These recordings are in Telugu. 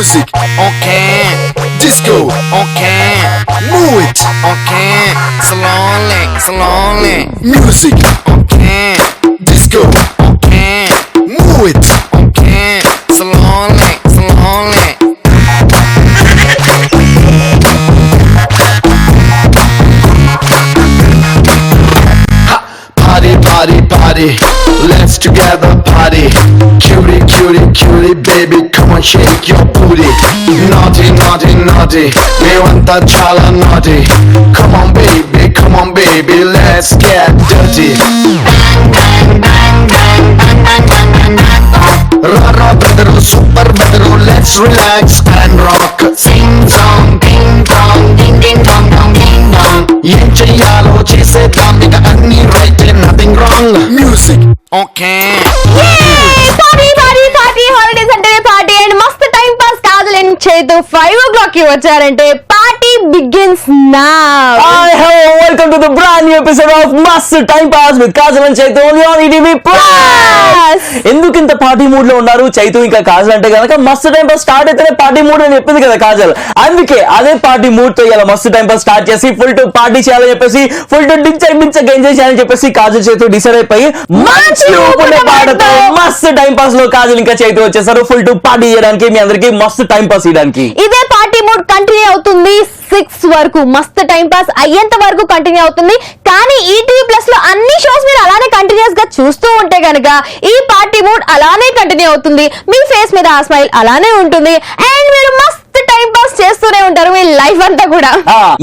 Music, okay. Disco, okay. Move it, okay. Slowly, slowly. Music, okay. Disco, okay. Move it, okay. Slowly, slowly. Party, party, party. Let's together party. Cutie, cutie, cutie, baby, come on, shake your booty. Naughty, naughty, naughty. Mevanta chala naughty. Come on, baby, let's get dirty. Rara bedru, super bedru, let's relax and rock. Sing song, ding dong, ding ding dong dong ding dong. Em cheyalo chesedam iga anni right, nothing wrong. Music, okay. Party party party holidays అంటే పార్టీ అండ్ మస్తు టైం పాస్ కాదులే చేతు 5 o'clock కి వచ్చారంటే party begins now. Hi, hello, welcome to the brand new episode of Mast Time Pass with Kajal and Chaitu only on ETV Plus. ఎందుకు ఇంత పార్టీ మూడ్ లో ఉన్నారు చైతు ఇంకా కాజల్ అంటే కనుక మస్తు టైం పాస్ స్టార్ట్ అయితేనే పార్టీ మూడ్ అని చెప్పింది కదా కాజల్, అందుకే అదే పార్టీ మూడ్ తో ఇలా మస్తు టైం పాస్ స్టార్ట్ చేసి ఫుల్ టు పార్టీ చేయాలని చెప్పేసి ఫుల్ టు డించక్ ఎంజాయ్ చేయాలని చెప్పేసి కాజల్ చైతు డిసైడ్ అయిపోయి మంచి ఊపునే పాటతో మస్తు టైం పాస్ లో కాజల్ ఇంకా చైతు వచ్చేసారు ఫుల్ టు పార్టీ చేయడానికి, మీ అందరికి మస్తు టైం పాస్ ఇవ్వడానికి. ఇదే పార్టీ మూడ్ కంటిన్యూ అవుతుంది 6 వరకు, మస్తు టైం పాస్ అయ్యేంత వరకు కంటిన్యూ అవుతుంది. కానీ ఈటీవీ ప్లస్ లో అన్ని షోస్ మీరు అలానే కంటిన్యూస్ గా చూస్తూ ఉంటే గనక ఈ పార్టీ మూడ్ అలానే కంటిన్యూ అవుతుంది, మీ ఫేస్ మీద ఆ స్మైల్ అలానే ఉంటుంది అండ్ మీరు మస్తు టైం పాస్ చేస్తూనే ఉంటారు మీ లైఫ్ అంతా కూడా.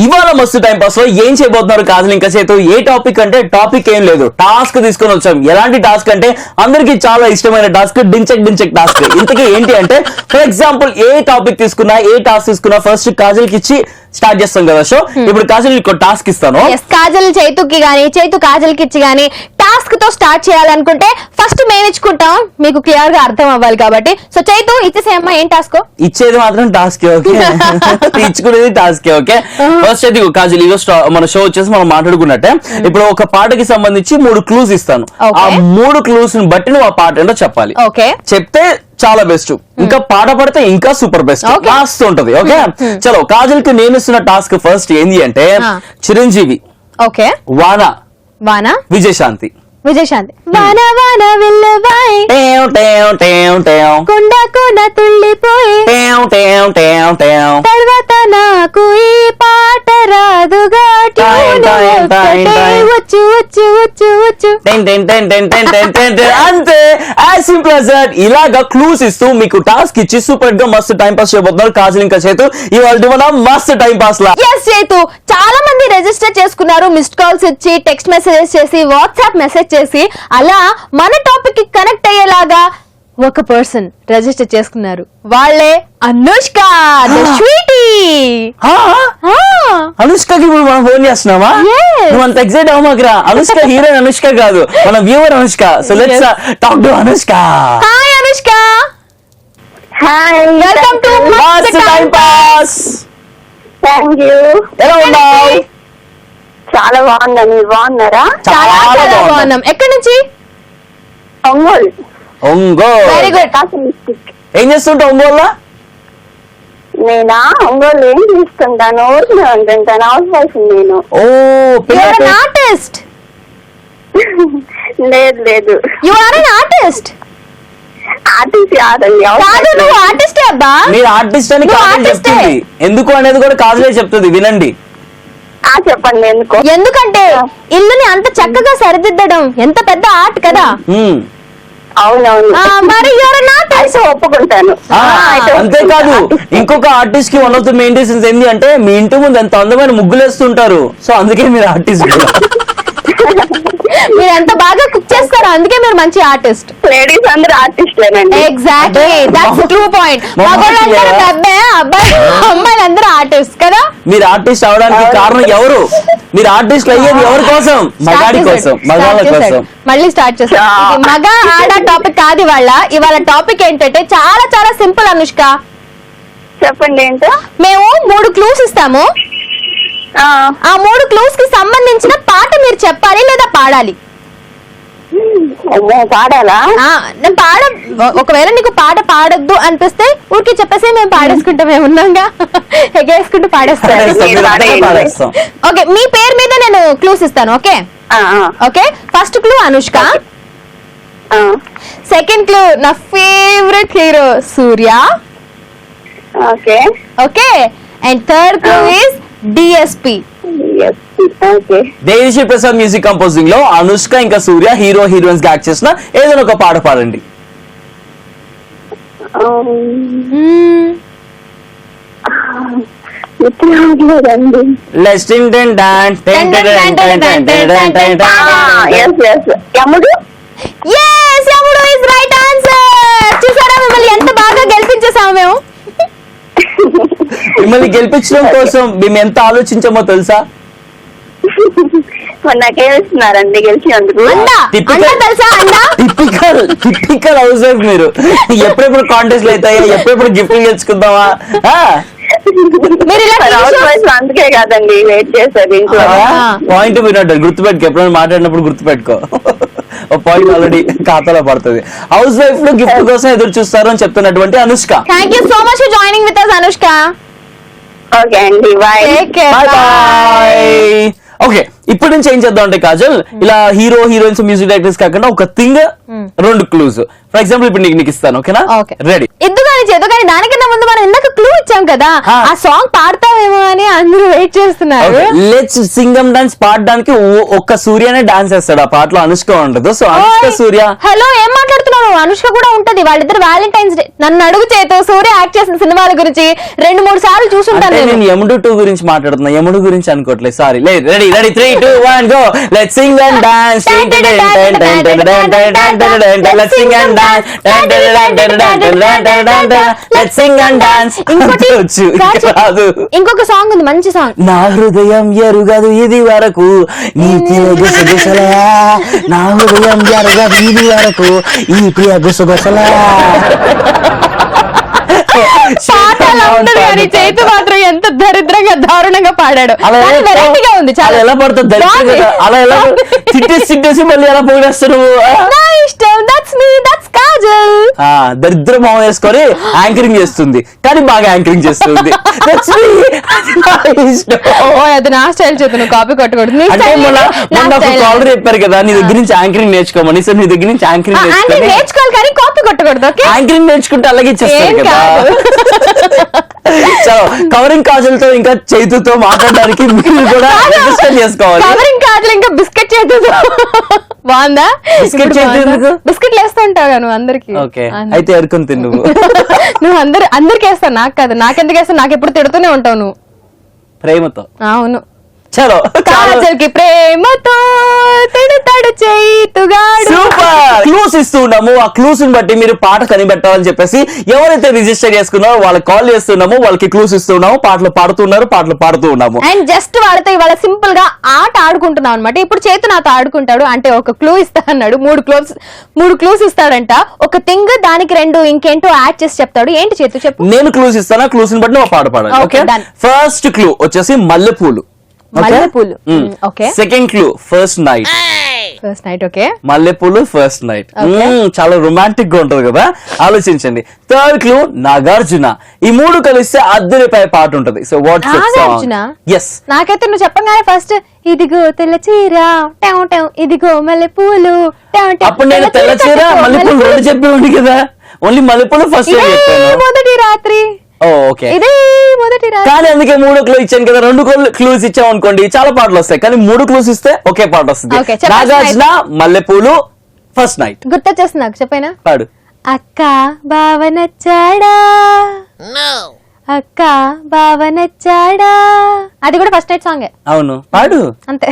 ఇవాళ మస్తు టైం పాస్ లో ఏం చేయబోతున్నారు కాజల్ ఇంకా చేతు? ఏ టాపిక్ అంటే టాపిక్ ఏం లేదు, టాస్క్ తీసుకొని వచ్చాం. ఎలాంటి టాస్క్ అంటే అందరికి చాలా ఇష్టమైన టాస్క్, డించక్ టాస్క్. ఇంతకీ ఏంటి అంటే ఫర్ ఎగ్జాంపుల్ ఏ టాపిక్ తీసుకున్నా ఏ టాస్క్ తీసుకున్నా ఫస్ట్ కాజల్ కి ఇచ్చి స్టార్ట్ చేస్తాం కదా షో. ఇప్పుడు కాజల్ టాస్క్ ఇస్తాను, కాజల్ చైతుకి గానీ చైతు కాజల్ కి ఇచ్చి గానీ టాస్క్ తో స్టార్ట్ చేయాలనుకుంటే ఫస్ట్ మేము ఇచ్చుకుంటాం, మీకు క్లియర్ గా అర్థం అవ్వాలి కాబట్టి. సో చైతు ఇచ్చేసేమ్మా, ఏం టాస్క్? ఇచ్చేది మాత్రం టాస్క్ ఓకే, ఇచ్చుకునేది టాస్క్ ఓకే. ఫస్ట్ అయితే కాజల్ ఈరోజు మన షో వచ్చేసి మనం మాట్లాడుకున్నట్టే ఇప్పుడు ఒక పాటకి సంబంధించి 3 క్లూస్ ఇస్తాను. ఆ 3 క్లూస్ ని బట్టి నువ్వు ఆ పాట ఏంటో చెప్పాలి. చెప్తే చాలా బెస్ట్, ఇంకా పాట పడితే ఇంకా సూపర్ బెస్ట్, లాస్ట్ ఉంటది ఓకే. చలో కాజల్ కి నేను ఇస్తున్న టాస్క్ ఫస్ట్ ఏంది అంటే చిరంజీవి, ఓకే, వాన విజయశాంతి వాన వాన వెళ్ళబాయ్ కొండ కొండ తుళ్ళిపోయి తర్వాత నాకు ఈ పాట రాదుగా వచ్చు వచ్చు వచ్చు వచ్చు అంతే, యాజ్ సింపుల్ యాజ్ దట్. ఇలాగా క్లూస్ ఇస్తూ మీకు టాస్క్ ఇచ్చి సూపర్ గా మస్తు టైం పాస్ చేయబోతున్నారు కాజల్ ఇంకా చేతు ఇవాళ మనం మస్తు టైం పాస్ లా. చేతు చాలా మంది రిజిస్టర్ చేసుకున్నారు, మిస్డ్ కాల్స్ ఇచ్చి టెక్స్ట్ మెసేజెస్ చేసి వాట్సాప్ మెసేజ్ చేసి అలా మన టాపిక్ కి కనెక్ట్ అయ్యేలాగా ఒక పర్సన్ రిజిస్టర్ చేసుకున్నారు. వాళ్ళే అనుష్క ది స్వీటీ. అనుష్కకి ఇప్పుడు మనం ఫోన్ చేస్తున్నావా? నువ్వు అంత ఎక్సైట్ అవ్వమాకరా, అనుష్క హీరోయిన్ అనుష్క కాదు, మన viewer Anushka. So let's talk to Anushka. Hi Anushka. Hi, welcome to Mast time pass. Thank you. ఎలా ఉన్నావు? చాలా బాగున్నా, మీరు బాగున్నారా? చాలా బాగున్నాం. ఎక్కడి నుంచి? ఒంగోలు. Very good. ఏం చేస్తుంటావు ఒంగోలు? నేనా ఒంగోలు ఏం తీసుకుంటాను, ఊరిలో ఉంటుంటాను, హౌస్ వైఫ్ నేను. ఓ ఆర్టిస్ట్? లేదు. You are an artist? Artist కాదండి. కాదు, నువ్వు ఆర్టిస్టే అబ్బా. మీరు ఆర్టిస్ట్ అని కాజల్ చెప్తుంది, ఎందుకు అనేది కూడా కాజలే చెప్తుంది, వినండి. చెప్పండి ఎందుకు. ఎందుకంటే ఇల్లుని అంత చక్కగా సరిదిద్దడం ఎంత పెద్ద ఆర్ట్ కదా. అవునవును, మరి అయితే ఒప్పుకుంటాను. అంతేకాదు ఇంకొక ఆర్టిస్ట్ కి one of the main reasons ఏంటి అంటే మీ ఇంటి ముందు ఎంత అందమైన ముగ్గులు వేస్తుంటారు, సో అందుకే మీరు ఆర్టిస్ట్. మీరు ఎంత బాగా కుక్ చేస్తారు, అందుకే మీరు మంచి ఆర్టిస్ట్. లేడీస్ అందరూ ఆర్టిస్ట్లేనండి. Exactly, that's true point. మగవాళ్ళందరూ అబ్బాయి, అమ్మాయిలు అందరూ ఆర్టిస్ట్ కదా. మీరు ఆర్టిస్ట్ అవడానికి కారణం ఎవరు? మీరు ఆర్టిస్ట్ అయ్యేది ఎవరి కోసం? మగాడి కోసం, మగాళ్ళ కోసం. మళ్ళీ స్టార్ట్ చేస్తాం. మగ ఆడ టాపిక్ కాదు ఇవాళ టాపిక్ ఏంటంటే చాలా చాలా సింపుల్ అనుష్క. చెప్పండి ఏంటో. మేము 3 క్లూస్ ఇస్తాము, ఆ 3 క్లూస్ కి సంబంధించిన పాట మీరు చెప్పాలి లేదా పాడాలి. అమ్మో, పాడాలా? నేను ఒకవేళ నీకు పాట పాడొద్దు అనిపిస్తే ఊరికి చెప్పేసి మేము పాడేసుకుంటాం, ఏమున్నాగా ఎగేసుకుంటూ పాడేస్తాం. ఓకే, మీ పేరు మీద నేను క్లూస్ ఇస్తాను. Okay okay, first clue Anushka, second clue నా favourite hero Surya, okay okay, and third clue is DSP. Devi Sri Prasad music composing లో అనుష్క ఇంకా సూర్య హీరో హీరోయిన్స్ గా యాక్ట్ చేసిన ఏదైనా ఒక పాట పాడండి. యముడు ఇస్ రైట్ ఆన్సర్. చూసారా మిమ్మల్ని ఎంత బాగా గెలిపించేసాము మేము. మిమ్మల్ని గెలిపించడం కోసం మేము ఎంత ఆలోచించామో తెలుసా? నాకేమిస్తున్నారండి గెలిచినందుకు? టిపికల్ హౌస్ వైఫ్ మీరు. ఎప్పుడెప్పుడు కాంటెస్ట్ అవుతాయా, ఎప్పుడెప్పుడు గిఫ్ట్ గెలుచుకుందామా? అందుకే కాదండి వెయిట్ చేసేది. పాయింట్ వినట్టు గుర్తుపెట్టుకో, ఎప్పుడైనా మాట్లాడినప్పుడు గుర్తుపెట్టుకో. పాయింట్ ఆల్రెడీ ఖాతాలో పడుతుంది. హౌస్ వైఫ్ లో గిఫ్ట్ కోసం ఎదురు చూస్తారు అని చెప్తున్నటువంటి Anushka. Thank you so much for joining with us Anushka. Okay అండి, బాయ్. ఓకే, ఇప్పటి నుంచి ఏం చేద్దాం అంటే కాజల్, ఇలా హీరో హీరోయిన్స్ మ్యూజిక్ డైరెక్టర్స్ కాకుండా ఒక థింగ్, రెండు క్లూస్. ఫర్ ఎగ్జాంపుల్ ఇప్పుడు నీకు ఇస్తాను, ఓకేనా? రెడీ? ఎద్దుగాని చేద్దుగాని దానికన్నా ముందు మనం ఇందాక క్లూ ఇచ్చాం కదా, ఆ సాంగ్ పాడతావేమో అని అందరూ వెయిట్ చేస్తున్నారు. లెట్స్ సింగమ్ డాన్స్ పాడడానికి ఒక్క సూర్యనే డాన్స్ చేస్తాడు, ఆ పాటలో అనుష్క ఉండదు. సో అనుష్క సూర్య. హలో, ఏం మాట్లాడుతున్నావు? అనుష్క కూడా ఉంటది, వాళ్ళిద్దరు వ్యాలంటైన్స్ డే. నన్ను అడుగు చేతో సూర్య యాక్ట్ చేసిన సినిమాల గురించి 2-3 సార్లు చూసుంటాను. నేను యముడు 2 గురించి మాట్లాడుతున్నా, యముడు గురించి అనుకోవట్లేదు. Sorry. Ready 3, 2, 1 go. Let's Singh and dance. Let's Singh and dance. Let's Singh and dance. ఇంకొక సాంగ్ ఉంది, మంచి సాంగ్. నా హృదయం ఎరుగదు ఇది వరకు నీ ప్రియ గుసగుసలా, నా హృదయం ఎరుగదు ఇది వరకు ఈ ప్రియ గుసగుసలా. చేతు మాత్రం ఎంత దరిద్రంగా దారుణంగా పాడాడు. వెరైటీగా ఉంది చాలా. ఎలా పడుతుంది అలా, ఎలా తిట్టేసి మళ్ళీ ఎలా పోగేస్తారు? దరిద్ర మొహం వేసుకొని యాంకరింగ్ చేస్తుంది, కానీ బాగా యాంకరింగ్ చేస్తుంది. అది నా స్టైల్ చేత నువ్వు కాపీ కొట్టకూడదు. కాలర్ చెప్పారు కదా నీ దగ్గర నుంచి యాంకరింగ్ నేర్చుకోమని. సార్ నీ దగ్గర నుంచి యాంకరింగ్ నేర్చుకోవాలి కానీ కాపీ కొట్టకూడదు. యాంకరింగ్ నేర్చుకుంటే అలాగే చేస్తారు కదా. చలో, కవరింగ్ కాజల్ తో ఇంకా చైతుతో మాట్లాడడానికి మీరు కూడా రిజిస్టర్ చేసుకోవాలి. కవరింగ్ కాజల్ ఇంకా బిస్కెట్ చేతుతో బాగుందా? బిస్కెట్ చేతులకు బిస్కెట్లు వేస్తూ ఉంటావు నువ్వు అందరికి. ఓకే, అయితే ఎరుకుని తిను నువ్వు అందరికి వేస్తావు, నాకు కాదు. నాకెందుకు వేస్తావు? నాకు ఎప్పుడు తిడుతూనే ఉంటావు నువ్వు ప్రేమతో. అవును. చలో, కాజల్కి ప్రేమతో తిడతాడు చైతుగాడు. సూపర్ క్లూస్ ఇస్తూ ఉన్నాము. ఆ క్లూస్ ని బట్టి మీరు పాట కనిపెట్టాలని చెప్పేసి ఎవరైతే రిజిస్టర్ చేసుకున్నారో వాళ్ళకి కాల్ చేస్తున్నాము, వాళ్ళకి క్లూస్ ఇస్తున్నాము, పాటలు పాడుతున్నారు, పాటలు పాడుతూ ఉన్నాము. అండ్ జస్ట్ వాళ్ళతో ఇవాళ సింపుల్ గా ఆట ఆడుకుంటున్నాం అనమాట. ఇప్పుడు చేతు నాతో ఆడుకుంటాడు. అంటే ఒక క్లూ ఇస్తా అన్నాడు, 3 క్లూస్ ఇస్తాడంట. ఒక థింగ్, దానికి 2 ఇంకేంటో యాడ్ చేసి చెప్తాడు. ఏంటి చేతు చెప్పు? నేను క్లూస్ ఇస్తాను, క్లూస్ ని బట్టి నువ్వు పాట పాడాలి. ఓకే, ఫస్ట్ క్లూ వచ్చేసి మల్లెపూలు. మల్లెపూలు. Okay. Second clue first night. First night. Okay, మల్లెపూలు ఫస్ట్ నైట్. చాలా రొమాంటిక్ గా ఉంటది కదా, ఆలోచించండి. Third clue Nagarjuna. ఈ 3 కలిస్తే అద్దరిపై పాట ఉంటది. So what Nagarjuna? ఎస్. నాకైతే నువ్వు చెప్పగానే ఫస్ట్ ఇదిగో తెల్ల చీర, ఇదిగో మల్లెపూలు. అప్పుడు నేను తెల్ల చీర మల్లెపూలు 2 చెప్పేవాడి కదా, ఓన్లీ మల్లెపూలు ఫస్ట్ మొదటి రాత్రి. ఓకే, కానీ అందుకే 3 క్లూ ఇచ్చాను కదా. 2 క్లూస్ ఇచ్చాం అనుకోండి చాలా పాటలు వస్తాయి, కానీ 3 క్లూస్ ఇస్తే ఒకే పాట వస్తుంది. నాగార్జున, మల్లెపూలు, ఫస్ట్ నైట్. గుర్తొచ్చేస్తుంది నాకు, చెప్పైనా పాడు. అక్క బావ నచ్చాడా, అక్క బావ నచ్చాడా. అది కూడా ఫస్ట్ నైట్ సాంగ్. అవును, పాడు. అంతే.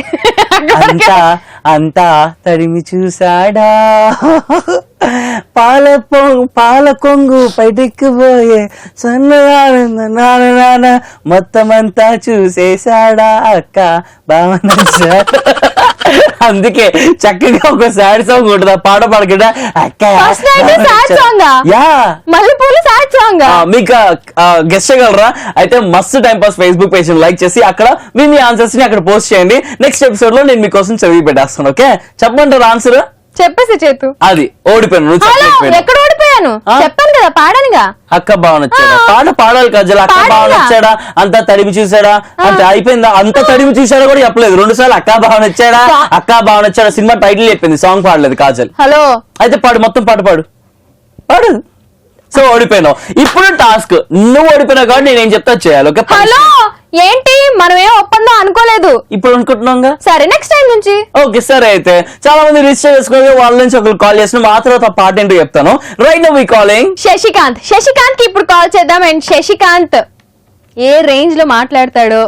అంతా తడిమి చూసాడా, పాల కొంగు పైటెక్కిపోయే సన్న మొత్తం అంతా చూసేసాడా అక్క భావన. అందుకే చక్కగా ఒక సాడ్ సాంగ్ ఉంటుంది, పాట పాడకుండా అక్క. మల్లెపూలు సాడ్ సాంగ్. మీకు గెస్ట్ చేయగలరా? అయితే మస్తు time pass Facebook page like చేసి అక్కడ మీ ఆన్సర్స్ ని అక్కడ పోస్ట్ చేయండి. నెక్స్ట్ ఎపిసోడ్ లో నేను మీకోసం చదివి పెట్టేస్తాను. ఓకే, చెప్పంటారు ఆన్సర్? చెప్పేసి చేతు. అది ఓడిపోయాను, నువ్వు హలో, చెప్పలేకపోయావు. ఎక్కడ ఓడిపోయాను? ఆ? చెప్పాను కదా, పాడానుగా. అక్క బావ నచ్చాడా? పాడాలి కాజల్. అక్క బావ పాడాలా? నచ్చాడా? అంతా తడిమి చూసాడా? అంటే అయిపోయిందా? అంతా తడిమి చూసాడా కూడా చెప్పలేదు. 2 సార్లు అక్క బావ నచ్చాడా, అక్క బావ నచ్చాడా సినిమా టైటిల్ చెప్పింది, సాంగ్ పాడలేదు కాజల్. హలో, అయితే పాడు, మొత్తం పాడు. సో ఓడిపోయినావు. ఇప్పుడు టాస్క్, నువ్వు ఓడిపోయినావు కాబట్టి నేనేం చెప్తా చేయాలి. ఓకే, హలో, ఏంటి మనం ఏం ఒప్పందం అనుకోలేదు. ఇప్పుడు అనుకుంటున్నాగా. సరే, నెక్స్ట్ టైం నుంచి. ఓకే సరే. అయితే చాలా మంది రిజిస్టర్ చేసుకుని వాళ్ళ నుంచి ఒకరు కాల్ చేసిన, ఆ తర్వాత ఆ పాట ఏంటో చెప్తాను. Right now we calling Shashikanth కి ఇప్పుడు కాల్ చేద్దాం. అండ్ శశికాంత్ ఏ రేంజ్ లో మాట్లాడతాడో,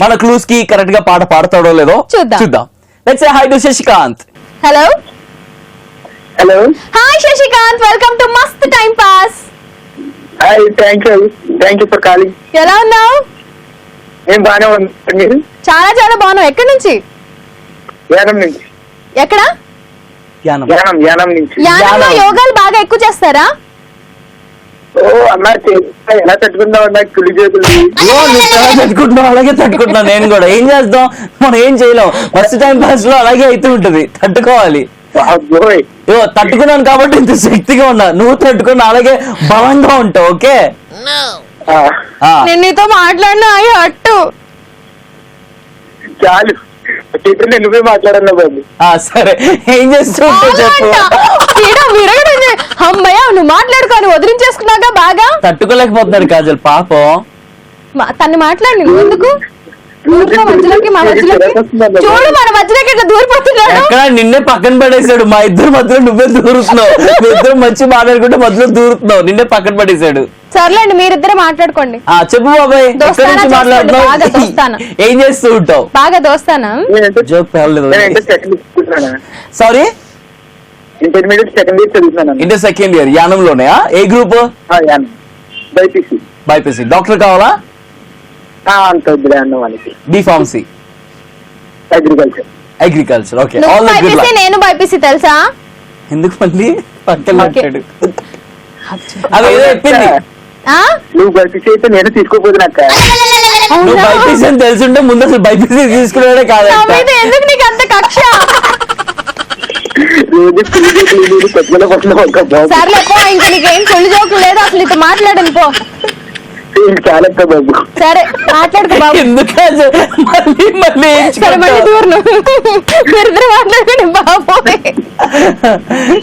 మన క్లూస్ కి కరెక్ట్ గా పాట పాడతాడో లేదో చూద్దాం. Let's say hi to Shashikant. Hello hello, hi Shashikant, welcome to Mast time pass. Hi, thank you for calling. ఎలా ఉన్నావు? నేను బాగానే ఉన్నాను. మీరు? చాలా చాలా బాగున్నావు. ఎక్కడి నుంచి? యానం నుంచి. ఎక్కడ? యానం నుంచి. యానంలో యోగాలు బాగా ఎక్కువ చేస్తారా? ఓ అన్నా, ఎలా తట్టుకుందాం అన్నా, కులి చేతులు. తట్టుకుంటున్నావు, అలాగే తట్టుకుంటున్నాను నేను కూడా. ఏం చేద్దాం, మనం ఏం చేయలేం. ఫస్ట్ టైం పాస్ లో అలాగే అయితే ఉంటది, తట్టుకోవాలి. తట్టుకున్నాను కాబట్టి ఇంత శక్తిగా ఉన్నా, నువ్వు తట్టుకున్నా అలాగే బలంగా ఉంటావు. ఓకే, నేను నీతో మాట్లాడినా అట్టు చాలు, నువ్వే మాట్లాడన్నా బాబు. సరే, ఏం చేస్తుంటావు చెప్పు. అమ్మయ్య, నువ్వు మాట్లాడుకోని వదిలించేసుకున్నాగా బాగా. తట్టుకోలేకపోతున్నాడు కాజల్ పాపం. తను మాట్లాడి ఎందుకు మధ్యలోకి చూడు, మన మధ్యలోకి ఇట్లా దూరిపోతున్నాడు. ఎక్కడ నిన్నే పక్కన పడేశాడు. మా ఇద్దరు మధ్యలో నువ్వే దూరుతున్నావు. మీ ఇద్దరు మంచి మాట్లాడుకుంటే మధ్యలో దూరుతున్నావు, నిన్నే పక్కన పడేశాడు. సర్లేండి, మీరిద్దరే మాట్లాడుకోండి. చెప్పు బాబాయ్, ఎక్కడి నుంచి మాట్లాడుతున్నావు? ఏం చేస్తూ ఉంటావు? బాగా దోస్తానా? Joke sorry, intermediate second year చదువుతున్నాను. Inter second year. యానంలోనే. ఏ గ్రూప్? బైపీసీ. డాక్టర్ కావాలా? అంత వద్దులే అన్న వాళ్ళకి. B pharmacy, agriculture. Okay, all the good luck. నేను బైపీసీ తెలుసా? ఎందుకు మళ్ళీ పక్కన మాట్లాడు? అది ఏదో చెప్పింది. నువ్వు బైపీసీ అయితే నేను తీసుకోపోతున్నా. నువ్వు బైపీసీ అని తెలుసుంటే ముందు అసలు బైపీసీ తీసుకునేవాడే కాదు. ఎందుకు నీకు అంత కక్ష? సర్లే పో, ఇంకా నీకేం కుళ్ళు జోకులు లేదు అసలు. ఇట్లా మాట్లాడను పో. సరే మాట్లాడుకో బాబు. ఎందుకు మళ్ళీ సరే, మళ్ళీ దూరను. మీరిద్దరు మాట్లాడుకోండి బాబోయ్.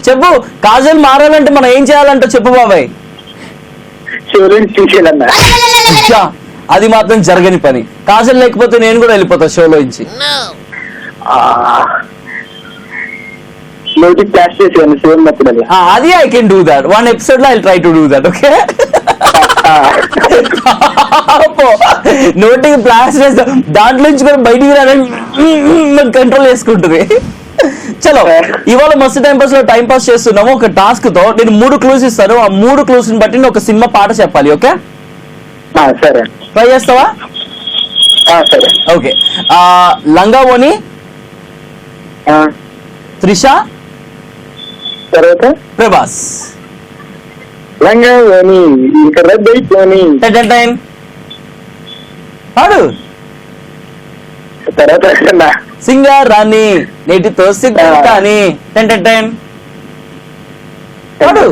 చెప్పు, కాజల్ మారాలంటే మనం ఏం చేయాలంటే చెప్పు బాబాయ్. అది మాత్రం జరగని పని. కాజల్ లేకపోతే నేను కూడా వెళ్ళిపోతా షోలో నుంచి. అది I can do that. 1 episode లో I try to do that. Okay, నోటికి ప్లాస్ చేస్తా, దాంట్లో నుంచి కూడా బయటికి రావడానికి కంట్రోల్ చేసుకుంటుంది. చలో, ఇవాళ మస్తు టైం పాస్ లో టైం పాస్ చేస్తున్నాము ఒక టాస్క్ తో. నేను 3 క్లూస్ ఇస్తాను, ఆ 3 క్లూస్ బట్టి ఒక సినిమా పాట చెప్పాలి. ఓకే, సరే, ట్రై చేస్తావా? సరే. ఓకే, లంగావోని, త్రిష, తర్వాత ప్రభాస్. లంగావోని, ఇంకా రెడ్ అయిపోని. పాడు. తర్వాత సింగారాణి, నేటితో సిద్ధాని. పాడు.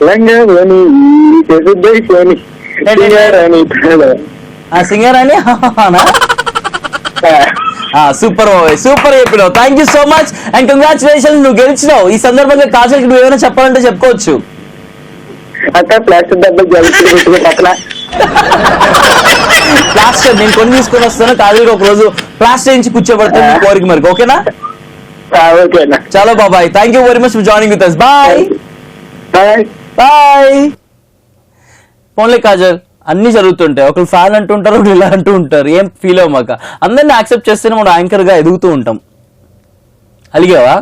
లంగావోని, రెడ్ అయిపోని. సింగారాణి. సూపర్ సూపర్ చెప్పినావు. Thank you so much and congratulation, నువ్వు గెలిచినావు. ఈ సందర్భంగా కాజల్కి నువ్వు ఏమైనా చెప్పాలంటే చెప్పుకోవచ్చు. ప్లాస్టర్ నేను కొన్ని తీసుకొని వస్తాను. కాజల్కి ఒక రోజు ప్లాస్టర్ నుంచి కూర్చోబెడతాను మీ కోరిక మరి. ఓకేనా? చలో బాబాయ్, thank you very much for joining with us. Bye bye. పోన్లే కాజల్, అన్ని జరుగుతుంటాయి. ఒకరు ఫ్యాన్ అంటుంటారు, ఒకరు ఇలా అంటూ ఉంటారు. ఏం ఫీల్ అవ్వమాక, అందరినీ యాక్సెప్ట్ చేస్తేనే మనం యాంకర్ గా ఎదుగుతూ ఉంటాం. అలిగావా?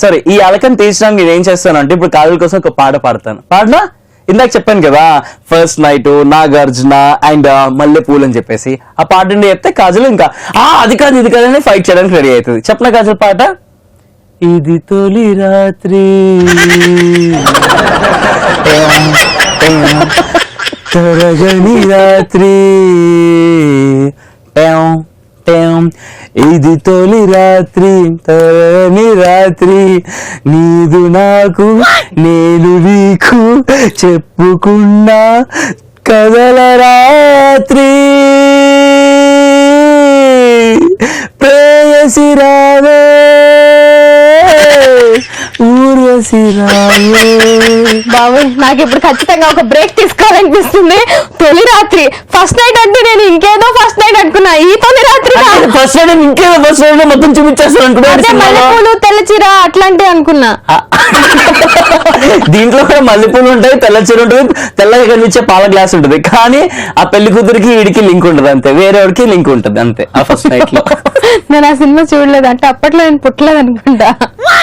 సరే, ఈ అలకని తీర్చడానికి నేను ఏం చేస్తానంటే ఇప్పుడు కాజల్ కోసం ఒక పాట పాడతాను. పాడనా? ఇందాక చెప్పాను కదా, ఫస్ట్ నైట్, నాగార్జున అండ్ మల్లె పూలు అని చెప్పేసి ఆ పాట చెప్తే కాజల్ ఇంకా అది కాదు ఇది కాదని ఫైట్ చేయడానికి రెడీ అవుతుంది. చెప్పనా కాజల్ పాట? ఇది తొలి రాత్రి తరగని రాత్రి ఇది తొలి రాత్రి తొలి రాత్రి నీదు నాకు నేను నీకు చెప్పుకున్నా కదల రాత్రి ప్రేయసి రావే ఊర్వశి రావే. బాబు నాకు ఇప్పుడు ఖచ్చితంగా ఒక బ్రేక్ తీసుకోవాలనిపిస్తుంది. తొలి రాత్రి ఫస్ట్ నైట్ అంటే నేను ఇంకేదో ఫస్ట్ నైట్ అనుకున్నా, ఈ తొలి రాత్రి కాదు. ఫస్ట్ నైట్ ఇంకేదో ఫస్ట్ నైట్ మొత్తం చూపించేస్తాను అదే మల్లెపూలు తెల్ల చీర అట్లాంటివి అనుకున్నా. దీంట్లో కూడా మల్లెపూలు ఉంటాయి, తెల్ల చీర ఉంటుంది, తెల్లగా కనిపించే పాల గ్లాస్ ఉంటుంది. కానీ ఆ పెళ్లి కూతురికి వీడికి లింక్ ఉంటుంది అంతే, వేరేవాడికి లింక్ ఉంటుంది అంతే ఆ ఫస్ట్ నైట్ లో. నేను ఆ సినిమా చూడలేదు, అంటే అప్పట్లో నేను పుట్టలేదు అనుకుంటా.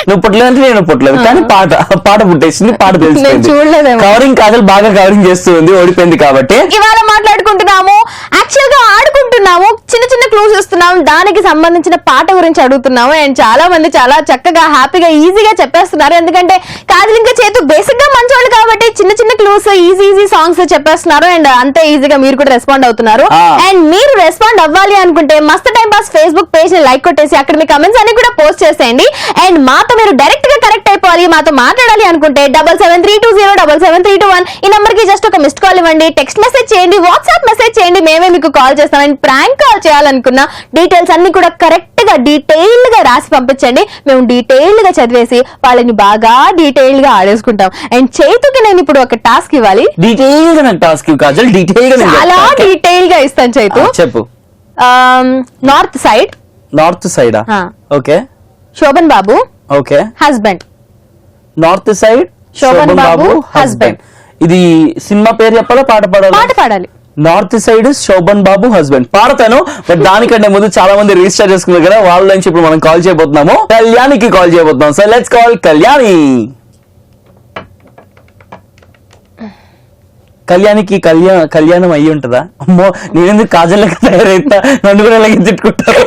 నువ్వు పుట్టలేదంటే నేను పుట్టలేదు, కానీ పాట పుట్టేసింది, పాట తెలిసింది. చూడలేదేమో. కవరింగ్ కాజల్ బాగా కవరింగ్ చేస్తుంది, ఓడిపోయింది కాబట్టి. ఇవాళ మాట్లాడుకుంటున్నాము, యాక్చువల్ గా ఆడుకుంటున్నాము, చిన్న చిన్న క్లూస్ ఇస్తున్నాము, దానికి సంబంధించిన పాట గురించి అడుగుతున్నాము. అండ్ చాలా మంది చాలా చక్కగా హ్యాపీగా ఈజీగా చెప్పేస్తున్నారు. ఎందుకంటే కాజల్ ఇంకా చేతు బేసిక్ గా మంచోళ్ళు కాబట్టి చిన్న చిన్న క్లూస్ ఈజీ సాంగ్స్ చెప్పేస్తున్నారు. అండ్ అంతే ఈజీగా మీరు కూడా రెస్పాండ్ అవుతున్నారు. అండ్ మీరు రెస్పాండ్ అవ్వాలి అనుకుంటే మస్త్ టైం పాస్ ఫేస్బుక్ పేజ్ ని లైక్ కొట్టేసి అక్కడ మీ కమెంట్స్ అన్ని కూడా పోస్ట్ చేసేయండి. అండ్ మాతో మీరు డైరెక్ట్ గా కనెక్ట్ అయిపోవాలి, మాతో మాట్లాడాలి అనుకుంటే 7732077321 ఈ నంబర్ కి జస్ట్ ఒక మిస్డ్ కాల్ ఇవ్వండి, టెక్స్ట్ మెసేజ్ చేయండి, వాట్సాప్ మెసేజ్ చేయండి, మేమే మీకు కాల్ చేస్తాం. అండ్ ప్రాంక్ కాల్ చేయాలనుకున్న డీటెయిల్స్ అన్ని కూడా కరెక్ట్ గా డీటెయిల్ గా రాసి పంపించండి, మేము డీటెయిల్ గా చదివేసి వాళ్ళని బాగా డీటెయిల్ గా ఆడేసుకుంటాం. అండ్ చైతుకి నేను ఇప్పుడు ఒక టాస్క్ ఇవ్వాలి. డీటెయిల్ గా నాకు టాస్క్ కాజల్, డీటెయిల్ గా చాలా డీటెయిల్ గా ఇస్తాను చైతు. చెప్పు. North side. నార్త్ సైడా? Okay. Sobhan Babu okay husband. North side Sobhan Babu husband. ఇది సినిమా పేరు చెప్పాలా, పాట పాడాలి? పాట పాడాలి. North side Sobhan Babu husband పాడతాను. బట్ దానికంటే ముందు చాలా మంది రిజిస్టర్ చేసుకున్నారు కదా, వాళ్ళ నుంచి ఇప్పుడు మనం కాల్ చేయబోతున్నాము. కళ్యాణికి కాల్ చేయబోతున్నాం. So let's call Kalyani. కళ్యాణికి కళ్యాణం అయ్యి ఉంటుందా? అమ్మో, నేనెందుకు కాజల్ తయారైతా, నన్ను కూడా అలాగే తిట్టుకుంటారు.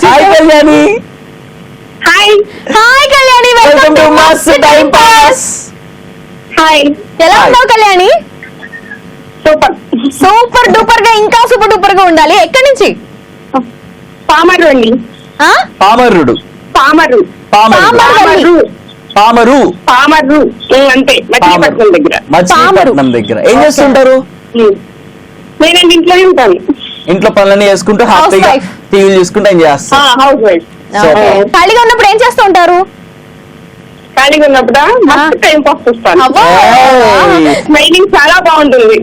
Hi Kalyani. Hi hi Kalyani, welcome to Mast time pass. Hi. ఎలా ఉన్నావు కళ్యాణి? సూపర్ సూపర్ డూపర్ గా, ఇంకా సూపర్ డూపర్ గా ఉండాలి. ఎక్కడి నుంచి? పామరు అండి. పామరుడు. పామరు పామరు పామరు పామరు అంతే, మచిలీపట్నం దగ్గర. మచిలీపట్నం దగ్గర. ఏం చేస్తుంటారు? నేను ఇంట్లోనే ఉంటాను. ఇంట్లో పనులన్నీ చేసుకుంటూ హ్యాపీగా టీవీలు చూసుకుంటూ ఎంజాయ్ చేస్తాను. House wife. ఖాళీగా ఉన్నప్పుడు ఏం చేస్తూ ఉంటారు? ఖాళీగా ఉన్నప్పుడు మస్తు టైం పాస్ చేస్తాను. అబ్బో. స్మైలింగ్ చాలా బాగుంటుంది.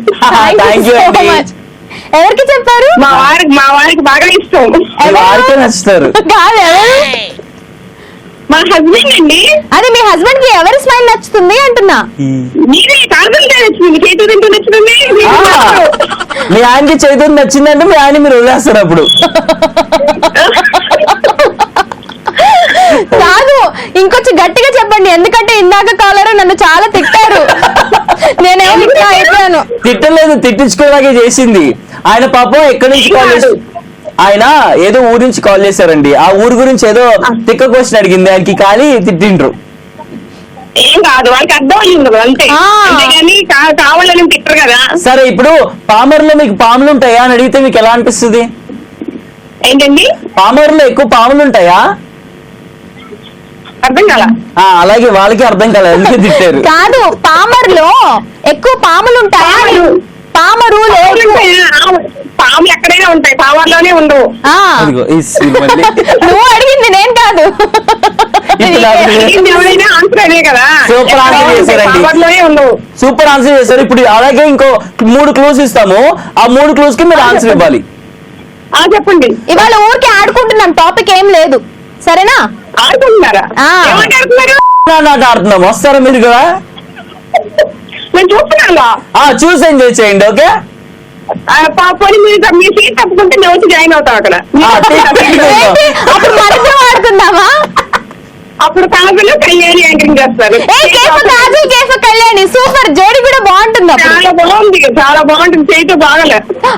థ్యాంక్ యూ అండి. ఎవరికి చెప్పారు? మా వారికి బాగా ఇష్టం. వారికే నచ్చుతారు. కాదు, ఎవరు? మా హస్బెండ్ అండి. అదే మీ హస్బెండ్ కి ఎవరి స్మైల్ నచ్చుతుంది అంటున్నా. మీరే కాదంటే నచ్చింది, చేతి తింటూ నచ్చుతుంది. మీ ఆయనకి చైతన్యం నచ్చిందంటే మీ ఆయన మీరు వదిలేస్తారు అప్పుడు. కాదు, ఇంకొంచెం గట్టిగా చెప్పండి, ఎందుకంటే ఇందాక కాలరు నన్ను చాలా తిట్టారు. నేనేమో ఇంకా అయిపోయాను. తిట్టలేదు, తిట్టించుకోలాగే చేసింది. ఆయన పాపం ఎక్కడి నుంచి కాల్ చేసి, ఆయన ఏదో ఊరు నుంచి కాల్ చేశారండి. ఆ ఊరు గురించి ఏదో తిక్క క్వశ్చన్ అడిగింది ఆయనకి, కానీ తిట్టిండ్రు. ఏం కాదు, వాళ్ళకి అర్థం అయ్యింది అంతే, అంతేగాని కావాలని తిట్టరు కదా. సరే, ఇప్పుడు పామర్లో మీకు పాములు ఉంటాయా అని అడిగితే మీకు ఎలా అనిపిస్తుంది? ఏంటండి? పామర్లో ఎక్కువ పాములు ఉంటాయా? అర్థం కాల. అలాగే వాళ్ళకి అర్థం కాలేదు, అందుకే తిట్టారు. కాదు, పామర్లో ఎక్కువ పాములు ఉంటాయా? పామరు పాములు ఎక్కడైనా ఉంటాయి, పామర్లోనే ఉండవు. నువ్వు అడిగింది నేను కాదు. ఎవరైనా ఆన్సర్ అదే కదా. సూపర్ ఆన్సర్ చేశారండి, సూపర్ ఆన్సర్ చేశారు. ఇప్పుడు అలాగే ఇంకో 3 క్లూస్ ఇస్తాము, ఆ 3 క్లూస్ కి మీరు ఆన్సర్ ఇవ్వాలి. చెప్పండి. ఇవాళ ఊరికి ఆడుకుంటున్నాం, టాపిక్ ఏం లేదు, సరేనా? ఆడుకుంటున్నారా? ఆడుతున్నాం, వస్తారా మీరు కూడా? నేను చూస్తున్నాను. చూసి ఎంజాయ్ చేయండి. ఓకే, మీ సీట్ తప్పుకుంటే నేను వచ్చి జాయిన్ అవుతాం అక్కడ. అప్పుడు మనతో ఆడుకుందామా? అప్పుడు కాజల్ కళ్యాణి యాంకరింగ్ చేస్తారు. కాజల్ కేఫ్ కళ్యాణి సూపర్ జోడి కూడా బాగుంటుంది. చాలా బాగుంది, చాలా బాగుంటుంది. చైతు బాగలే.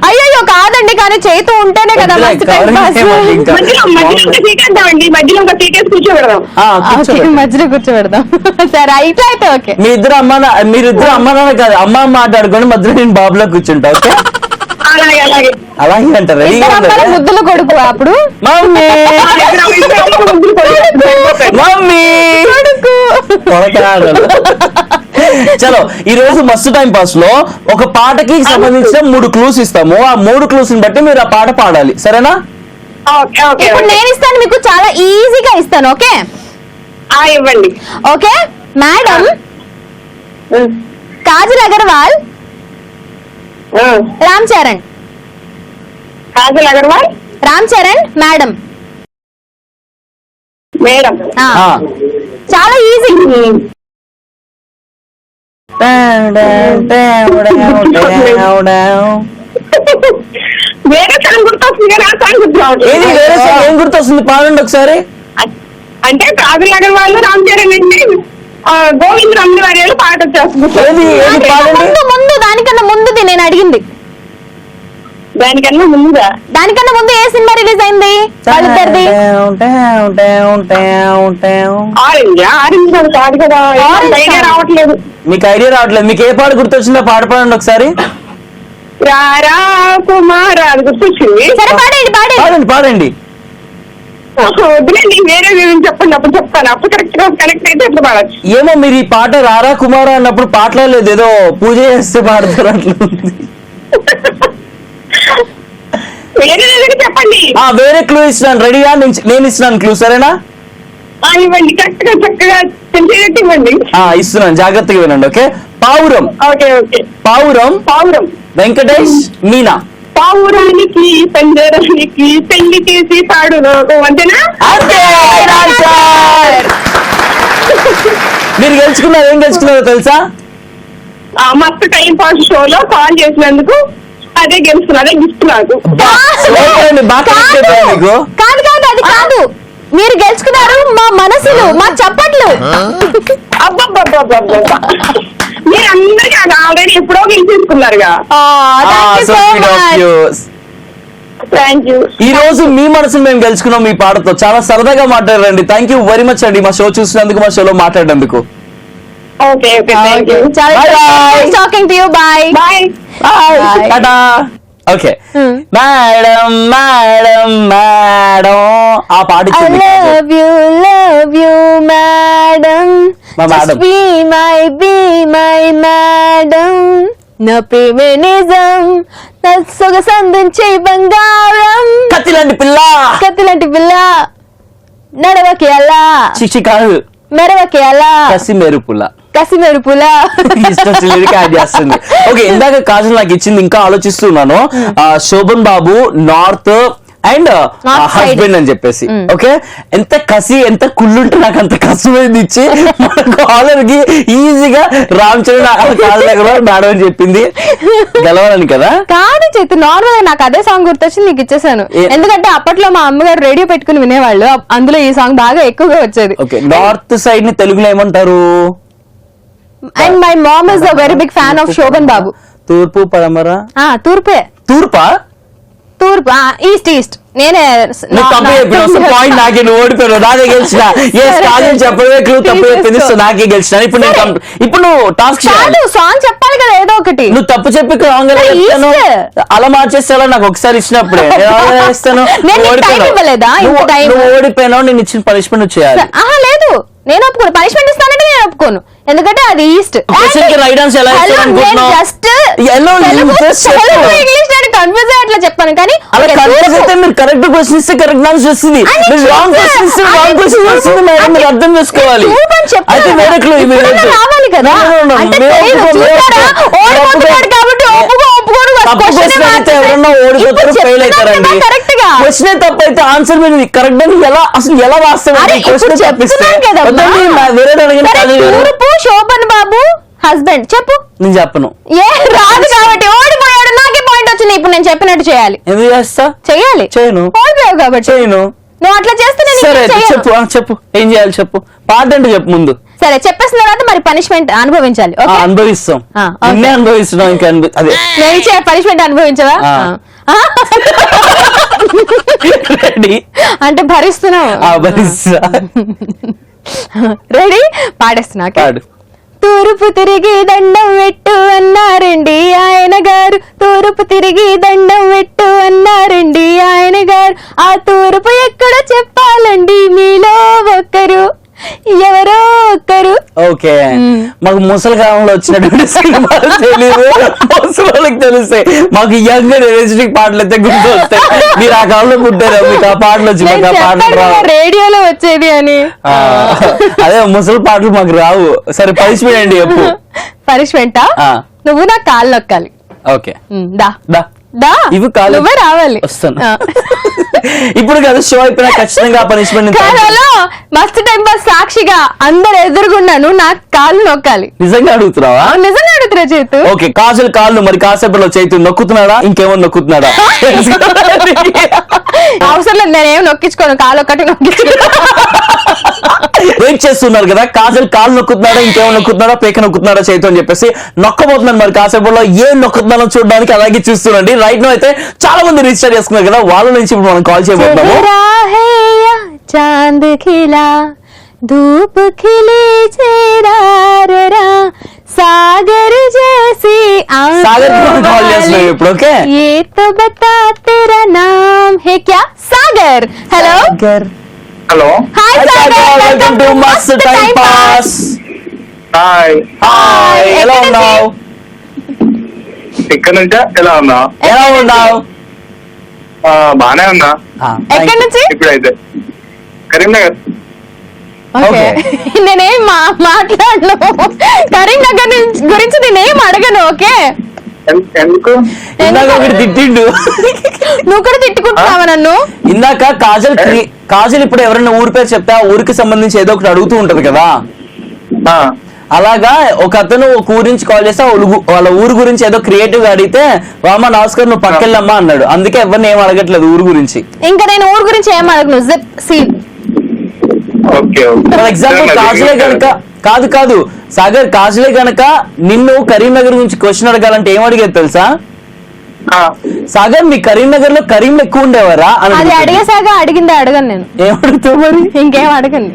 అయ్యో కాదండి, కానీ చైతు ఉంటేనే కదా మస్తు టైం పాస్. మధ్యలో సీట్ అంటామండి, మధ్యలో ఒక సీట్ వేసి కూర్చోబెడదాం. మధ్యలో కూర్చోబెడదాం. సరే, ఇట్లా అయితే ఓకే. మీరిద్దరు అమ్మ నాన్న కాదు, అమ్మ మాట్లాడుకోండి, మధ్యలో నేను బాబులో కూర్చుంటా. ఓకే, అలాగే అలాగే అలాగే అంట రెడీ ఇద్దరు అమ్మాయిల ముద్దుల కొడుకు అప్పుడు మమ్మీ మమ్మీ కొడతాడు. చలో ఈ రోజు మస్తు టైం పాస్ లో ఒక పాటకి సంబంధించిన 3 క్లూస్ ఇస్తాము. ఆ 3 క్లూస్ ని బట్టి మీరు ఆ పాట పాడాలి, సరేనా? ఓకే ఓకే ఇప్పుడు నేను ఇస్తాను, మీకు చాలా ఈజీగా ఇస్తాను. ఓకే ఇవ్వండి. Okay madam, Kajal Agarwal, Ram Charan. Kajal Agarwal, Ram Charan madam. Madam. చాలా ఈజీ. వేరే సాంగ్ గుర్తొస్తుంది కానీ ఆ సాంగ్ గుర్తు ఏది వేరే సాంగ్ ఏం గుర్తొస్తుంది? పాడండి ఒకసారి. అంటే కాజల్ అగర్వాల్, రామ్ చరణ్ అంటే గోవింద్ రామవారి పాట వచ్చేస్తుంది. ఏది ఏది పాడండి. ముందు దానికన్నా ముందుది నేను అడిగింది. దానికన్నా ముందుగా? దానికన్నా ముందు ఏ సినిమా రిలీజ్ అయింది వాళ్ళిద్దరిది? ఆరెంజ్. ఆరెంజ్ కాదు కదా, ఐడియా రావట్లేదు. మీకు ఐడియా రావట్లేదు. మీకు ఏ పాట గుర్తొచ్చిందో పాట పాడండి ఒకసారి. రారా కుమార్ అది గుర్తొచ్చింది. సరే పాడండి పాడండి పాడండి పాడండి. వద్దులేండి, వేరే చెప్పండి, అప్పుడు చెప్తాను. అప్పుడు కరెక్ట్ గా కనెక్ట్ అయితే ఎట్లా పాడచ్చు. ఏమో మీరు ఈ పాట రారా కుమారా అన్నప్పుడు పాటలేదు, ఏదో పూజ చేస్తే పాడతారు అట్లా. వేరే చెప్పండి. వేరే క్లూ ఇస్తున్నాను, రెడీగా? నేను ఇస్తున్నాను క్లూ, సరేనా? ఇవ్వండి, కరెక్ట్ గా చక్కగా తెలిసేటట్టు ఇవ్వండి. ఇస్తున్నాను, జాగ్రత్తగా వినండి. ఓకే. పావురం. Okay okay. పావురం. పావురం. వెంకటేష్, మీనా. పావురానికి పంజరానికి పెళ్లి చేసి పాడు అంతేనా? మీరు గెలుచుకున్నారు. ఏం గెలుచుకున్నారో తెలుసా? మస్తు టైం పాస్ షోలో కాల్ చేసినందుకు అదే గెలుస్తున్నా, అదే గిఫ్ట్ నాకు. మీకు కాదు కాదు అది కాదు, మీరు గెలుచుకున్నారు మా మనసులు, మా చప్పట్లు. అబ్బబ్బబ్బబ్బబ్బ, మీరు అందరికీ ఆల్రెడీ ఎప్పుడో గెలిచేసుకున్నారుగా. Thank you. ఈ రోజు మీ మనసును మేము గెలుచుకున్నాం మీ పాటతో. చాలా సరదాగా మాట్లాడారండి. థ్యాంక్ యూ వెరీ మచ్ అండి, మా షో చూసినందుకు, మా షోలో మాట్లాడినందుకు. Okay okay, thank you. Talking to you. Bye bye. టాటా. ఓకే మేడం మేడం మేడం ఆ పాట I love you madam. మా మేడం. Be my madam. నా ప్రేమే నిజం, నా సొగసందించే బంగారం. కత్తిలాంటి పిల్ల, కత్తిలాంటి పిల్ల, నడవకి అలా, చిచి కాదు, మెరవకి అలా, కసి మెరుపుల. కసి మెరుపుల. యాడ్ చేస్తుంది. ఓకే, ఇందాక కాజల్ నాకు ఇచ్చింది, ఇంకా ఆలోచిస్తున్నాను. శోభన్ బాబు నార్త్ అండ్ హస్బెండ్ అని చెప్పేసి. ఓకే, ఎంత కసి ఎంత కుళ్ళుంటే నాకు అంత కష్టమైంది ఇచ్చి మన కాలర్ కి ఈజీగా రామ్ చరణ్ కాల్ దగ్గర మేడం అని చెప్పింది. గెలవాలని కదా? కాదు చేతి, నార్మల్ గా నాకు అదే సాంగ్ గుర్తొచ్చి నీకు ఇచ్చేసాను. ఎందుకంటే అప్పట్లో మా అమ్మగారు రేడియో పెట్టుకుని వినేవాళ్ళు, అందులో ఈ సాంగ్ బాగా ఎక్కువగా వచ్చేది. ఓకే, నార్త్ సైడ్ ని తెలుగులో ఏమంటారు? And my mom is a very big fan of Sobhan Babu. తూర్పు పడమర. తూర్పే. తూర్పా? తూర్పు. East east. నేనే పాయింట్ నాకే, నువ్వు ఓడిపోయావు, నాదే గెలిచిన. చెప్పడమే క్లూ తప్పు చెప్పింది, సో నాకే గెలిచిన. ఇప్పుడు నువ్వు టాస్క్ సాంగ్ చెప్పాలి కదా ఏదో ఒకటి. నువ్వు తప్పు చెప్పి రాంగ్ అలా మార్చేస్తా. నాకు ఒకసారి ఇచ్చినప్పుడే ఇస్తాను. నువ్వు ఓడిపోయినావు, నేను ఇచ్చిన పనిష్మెంట్ నువ్వు చేయాలి. లేదు, నేను ఒప్పుకోను. పనిష్మెంట్ ఇస్తానంటే నేను ఒప్పుకోను, ఎందుకంటే అది ఈస్ట్. రైట్ ఆన్సర్ ఎలా జస్ట్ ఇంగ్లీష్ నేను కన్ఫ్యూజ్ అట్లా చెప్పాను, కానీ మీరు కరెక్ట్ క్వశ్చన్ ఇస్తే కరెక్ట్ ఆన్సర్ వస్తుంది, రాంగ్ క్వశ్చన్ ఇస్తే రాంగ్ క్వశ్చన్ వస్తుంది మేడం, మీరు అర్థం చేసుకోవాలి. అయితే వేరే క్లూ రావాలి కదా. ఎవరన్నా ఓడిపోతారు, ఫెయిల్ అవుతారండి. క్వశ్చన్ తప్పు అయితే ఆన్సర్ మీరు కరెక్ట్ అని అసలు ఎలా రాస్తామండి? క్వశ్చన్ తప్పిస్తే వేరే అడగండి. శోభన్ బాబు హస్బెండ్ చెప్పు. నేను చెప్పను, ఏ రాదు కాబట్టి ఓడిపోయాడు, నాకే పాయింట్ వచ్చింది. ఇప్పుడు నేను చెప్పినట్టు చేయాలి. ఎందుకు చేస్తా? చెయ్యాలి. చేయను. ఓడిపోయావు కాబట్టి చేయను. నువ్వు అట్లా చేస్తే సరే చెప్పు, చెప్పు ఏం చేయాలి చెప్పు. పాట అంటే చెప్పు ముందు. సరే చెప్పేసిన తర్వాత మరి పనిష్మెంట్ అనుభవించాలి. అనుభవిస్తాం, అన్నీ అనుభవిస్తున్నాం. ఇంకా అదే పనిష్మెంట్ అనుభవించవా? రెడీ అంటే భరిస్తున్నావు. భరిస్తా. రెడీ? పాడేస్తున్నా. తూర్పు తిరిగి దండం పెట్టు అన్నారండి ఆయన గారు, తూర్పు తిరిగి దండం పెట్టు అన్నారండి ఆయన గారు. ఆ తూర్పు ఎక్కడ చెప్పాలండి మీలో ఒక్కరు, ఎవరో ఒక్కరు. ఓకే, మాకు ముసలి కాలంలో వచ్చినటువంటి సినిమాలు తెలియదు, ముసలికి తెలుస్తాయి. మాకు యంగ్ ఎనర్జెటిక్ పాటలు అయితే గుర్తు వస్తాయి. మీరు ఆ కాలంలో పుట్టారు, మీకు ఆ పాటలు వచ్చి మాకు ఆ పాటలు రావు. రేడియోలో వచ్చేది అని. అదే ముసలి పాటలు మాకు రావు. సరే పనిష్మెంట్ అండి చెప్పు. పనిష్మెంటా? నువ్వు నా కాళ్ళు నొక్కాలి. ఓకే దా దా దా, ఇవి కాళ్ళు నువ్వే రావాలి. వస్తాను. ఇప్పుడు కదా షో అయిపోయినా ఖచ్చితంగా పనిష్మెంట్. మస్తు టైం పాస్ సాక్షిగా అందరు ఎదురుగున్నాను, నాకు కాళ్ళు నొక్కాలి. నిజంగా అడుగుతున్నావా? నిజంగా అడుగుతున్నా చేతు. ఓకే, కాజల్ కాళ్ళు మరి కాసేపట్లో చేతు నొక్కుతున్నాడా, ఇంకేమో నొక్కుతున్నాడా? అవసరం లేదు, నేనేం నొక్కించుకోను, కాళ్ళు ఒక్కటి నొక్కించుకో. వెయిట్ చేస్తున్నారు కదా, కాజల్ కాళ్ళు నొక్కుతున్నాడా, ఇంకేమో నొక్కుతున్నాడా, పేక నొక్కుతున్నాడా చేతు అని చెప్పేసి నొక్కబోతున్నాను. మరి కాసేపట్లో ఏం నొక్కుతున్నారో చూడడానికి అలాగే చూస్తుండండి. రైట్ నో అయితే చాలా మంది రిజిస్టర్ చేసుకున్నారు కదా, వాళ్ళ నుంచి ఇప్పుడు మనం కాల్ చేయబోతున్నాము. చాంద్ ఖిలా धूप खिले चेहरा सागर जैसी सागर को कॉल చేస్తున్నాం ఇప్పుడు. ఓకే, ये तो बता तेरा नाम है क्या? Sagar. Hello hello, hi Sagar, welcome to Mast time pass. Hi. Hi, ఎలా ఉన్నావు? ఇక్కడ నుంచా? ఎలా ఉన్నావు? ఎలా ఉన్నావు? బానే ఉన్నా. ఎక్కడి నుంచి? ఇప్పుడైతే కరీంనగర్. ఓకే, నేనేం మాట్లాడను, కరీంనగర్ గురించి నేనేం అడగను. ఓకే, ఎందుకు? ఇందాక ఒకటి తిట్టిండు. నువ్వు కూడా తిట్టుకుంటున్నావా నన్ను? ఇందాక కాజల్ ఇప్పుడు ఎవరైనా ఊరి పేరు చెప్తే ఆ ఊరికి సంబంధించి ఏదో ఒకటి అడుగుతూ ఉంటది కదా, అలాగా ఒక అతను ఒక ఊరి నుంచి కాల్ చేస్తే వాళ్ళ ఊరు గురించి ఏదో క్రియేటివ్ గా అడిగితే రామా నమస్కారం నువ్వు పక్కెళ్ళమ్మా అన్నాడు. అందుకే ఎవరిని ఏం అడగట్లేదు ఊరు గురించి. ఇంకా నేను ఊరు గురించి ఏం అడగను. Zip seal. ఫర్ ఎగ్జాంపుల్ కాజలే గనక కాదు సాగర్, కాజలే గనక నిన్ను కరీంనగర్ గురించి క్వశ్చన్ అడగాలంటే ఏం అడిగేది తెలుసా? సాగర్, మీ కరీంనగర్ లో కరీంలు ఎక్కువ ఉండేవారా అని. అది అడిగేసాగా అడిగిందే అడగను నేను. ఏం అడుగుతావు మరి? ఇంకేం అడగను.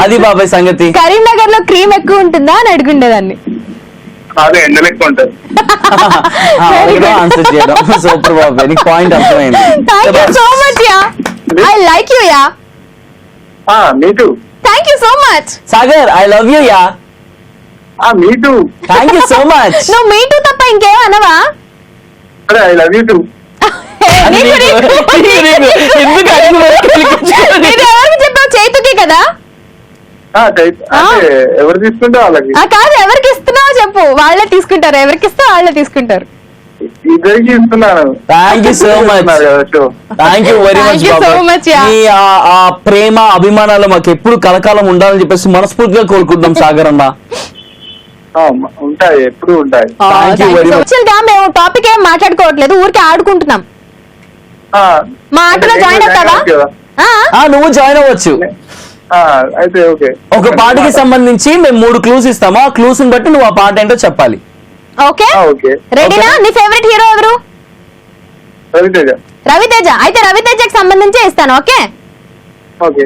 అది బాబాయ్ సంగతి. కరీంనగర్ లో క్రీమ్ ఎక్కువ ఉంటుందా అని అడిగిండేదాన్ని. అదే ఎండలు ఎక్కువ ఉంటుంది. ఆన్సర్ చేయడం సూపర్ బాబాయ్, నీకు పాయింట్ అర్థమైంది. Thank you so much yeah, I like you yeah. Me two. Thank you so much Sagar, I love you yeah. Me two. Thank you so much. నువ్వు మీ టూ తప్ప ఇంకేం అనవా? అరే ఐ లవ్ యూ టూ. ఎవరికి చెప్పావు? చేతుకి కదా. ఎవరు తీసుకుంటే వాళ్ళకి కాదు, ఎవరికి ఇస్తున్నావో చెప్పు, వాళ్ళే తీసుకుంటారు. ఎవరికి ఇస్తా వాళ్ళే తీసుకుంటారు. ఇద్దరికి ఇస్తున్నాను. Thank you so much. Thank you very much బాబాయ్. మీ ఆ ప్రేమ అభిమానాలు మాకు ఎప్పుడు కలకాలం ఉండాలని చెప్పేసి మనస్ఫూర్తిగా కోరుకుంటాం సాగర్ అన్న. ఉంటాయి, ఎప్పుడు ఉంటాయి. Thank you very much. మేము టాపిక్ ఏం మాట్లాడుకోవట్లేదు, ఊరికే ఆడుకుంటున్నాం. మా ఆటలో జాయిన్ అవుతావా? నువ్వు జాయిన్ అవ్వచ్చు. అయితే ఓకే. ఒక పాటకి సంబంధించి మేము 3 క్లూస్ ఇస్తాము, ఆ క్లూస్ ని బట్టి నువ్వు ఆ పాట ఏంటో చెప్పాలి. Okay, okay. రెడీనా? నీ ఫేవరెట్ హీరో ఎవరు? రవితేజ. రవితేజ. అయితే రవితేజకి సంబంధించి ఇస్తాను. ఓకే. ఓకే.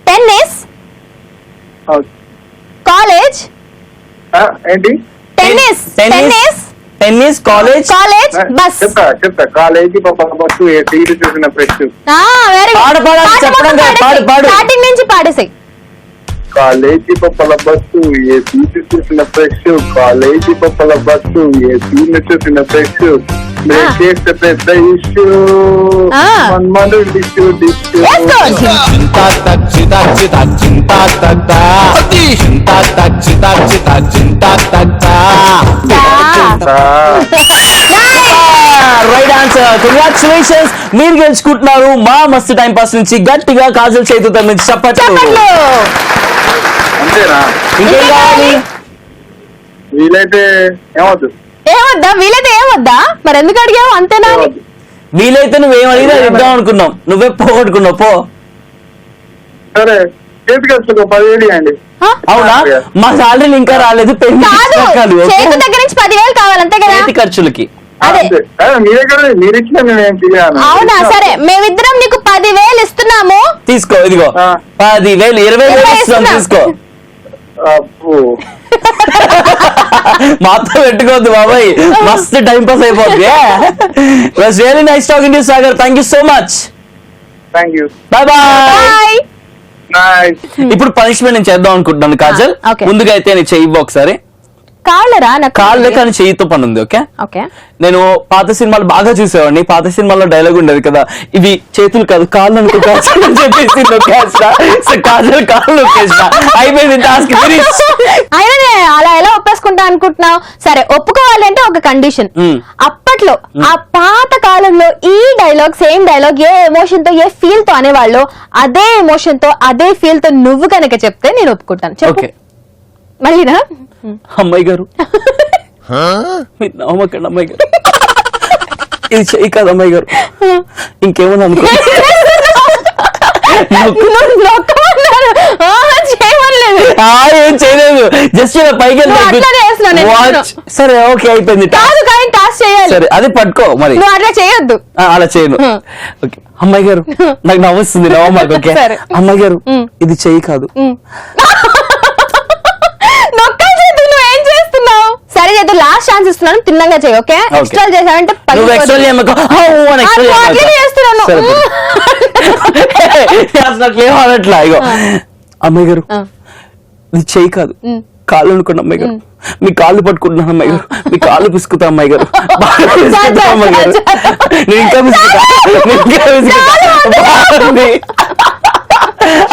Tennis, college. ఏంటి? Tennis tennis, college bus. చెప్తా. కాలేజీ బస్సు, సీటు చూసిన ఫ్రెష్. స్టార్టింగ్ నుంచి పాడేసాయి. కాలేజీ పప్పల బస్సు, ఏ సీటు చూసిన ఫ్రెష్. కాలేజీ పప్పల బస్సు, ఏ సీను చూసిన ఫ్రెష్. చేస్తే పెద్ద ఇష్యూ, మన్మను డిష్యూ. Right answer. కంగ్రాచులేషన్స్, మీరు గెలుచుకుంటున్నారు మా మస్తు టైం పాస్ నుంచి. గట్టిగా కాజల్ చేతుల నుంచి చెప్పట్లు. అంతేనా? ఇంకేం కావాలి? వీలైతే ఏమొద్దా? మరి ఎందుకు అడిగావు? అంతేనా? వీలైతే నువ్వేం అడిగినా ఇద్దాం అనుకున్నాం, నువ్వే పోగొట్టుకున్నావు. పో. సరే, చేతికి వచ్చి 10,000 ఇవ్వండి. అవునా? మా సాలరీలు ఇంకా రాలేదు. చేతి దగ్గర నుంచి 10,000 కావాలి అంతే కదా, చేతి ఖర్చులకి. మీ దగ్గర మీరు ఇచ్చిన అవునా? సరే, మేమిద్దరం నీకు 10,000 ఇస్తున్నాము. తీసుకో, ఇదిగో 10,000, 20,000 ఇస్తున్నాం, తీసుకో. మాతో పెట్టుకోవద్దు బాబాయ్, మస్తు టైం పాస్ అయిపోద్ది. Was really nice talking to Sagar. Thank you so much. Thank you. Bye bye. Bye. ఇప్పుడు పనిష్మెంట్ నేను చేద్దాం అనుకుంటున్నాను కాజల్. okay. ముందుగా అయితే నేను చెయ్యి ఒకసారి. కాళ్ళరా నాకు కాళ్ళే కానీ చెయ్యితో పని ఉంది. Okay, okay. నేను పాత సినిమాలు బాగా చూసేవాడిని. పాత సినిమాల్లో డైలాగ్ ఉండేది కదా, ఇవి చేతులు కాదు కాళ్ళు అనుకో కాజల్ అని చెప్పేసి నొక్కేస్తా. సో కాజల్ కాళ్ళు నొక్కేస్తా, అయిపోయింది టాస్క్ ఫినిష్. అయినా అలా ఎలా ఒప్పేసుకుంటా అనుకుంటున్నావు? సరే, ఒప్పుకోవాలి అంటే ఒక కండిషన్. అప్పట్లో ఆ పాత కాలంలో ఈ డైలాగ్, సేమ్ డైలాగ్ ఏ ఎమోషన్ తో, ఏ ఫీల్ తో అనేవాళ్ళు, అదే ఎమోషన్ తో, అదే ఫీల్ తో నువ్వు కనుక చెప్తే నేను ఒప్పుకుంటాను. చెప్పు. మళ్ళీనా? అమ్మాయి గారు, మీరు నమ్మకండి అమ్మాయి గారు, ఇది చెయ్యి కాదు అమ్మాయి గారు, ఇంకేమన్నా అనుకో. ఏం చేయలేదు, జస్ట్ ఇలా పైకి సరే ఓకే అయిపోయింది. సరే అది పట్టుకో మరి, అట్లా చేయొద్దు. అలా చేయను. ఓకే అమ్మాయి గారు, నాకు నవ్వుస్తుంది, నవ్వమాకు. ఓకే అమ్మాయి గారు, ఇది చెయ్యి కాదు. సరే చేద్దాం, లాస్ట్ ఛాన్స్ ఇస్తున్నాను, తిన్నంగా చేయి. ఓకే, ఎక్స్ట్రా చేసావంటే అట్లా. ఇగో అమ్మాయి గారు, ఇది చెయ్యి కాదు కాళ్ళు అనుకోండి అమ్మాయి గారు, మీ కాళ్ళు పట్టుకుంటున్నాను అమ్మాయి గారు, మీ కాళ్ళు పిసుకుతా అమ్మాయి గారు, అమ్మాయి గారు నేను ఇంకా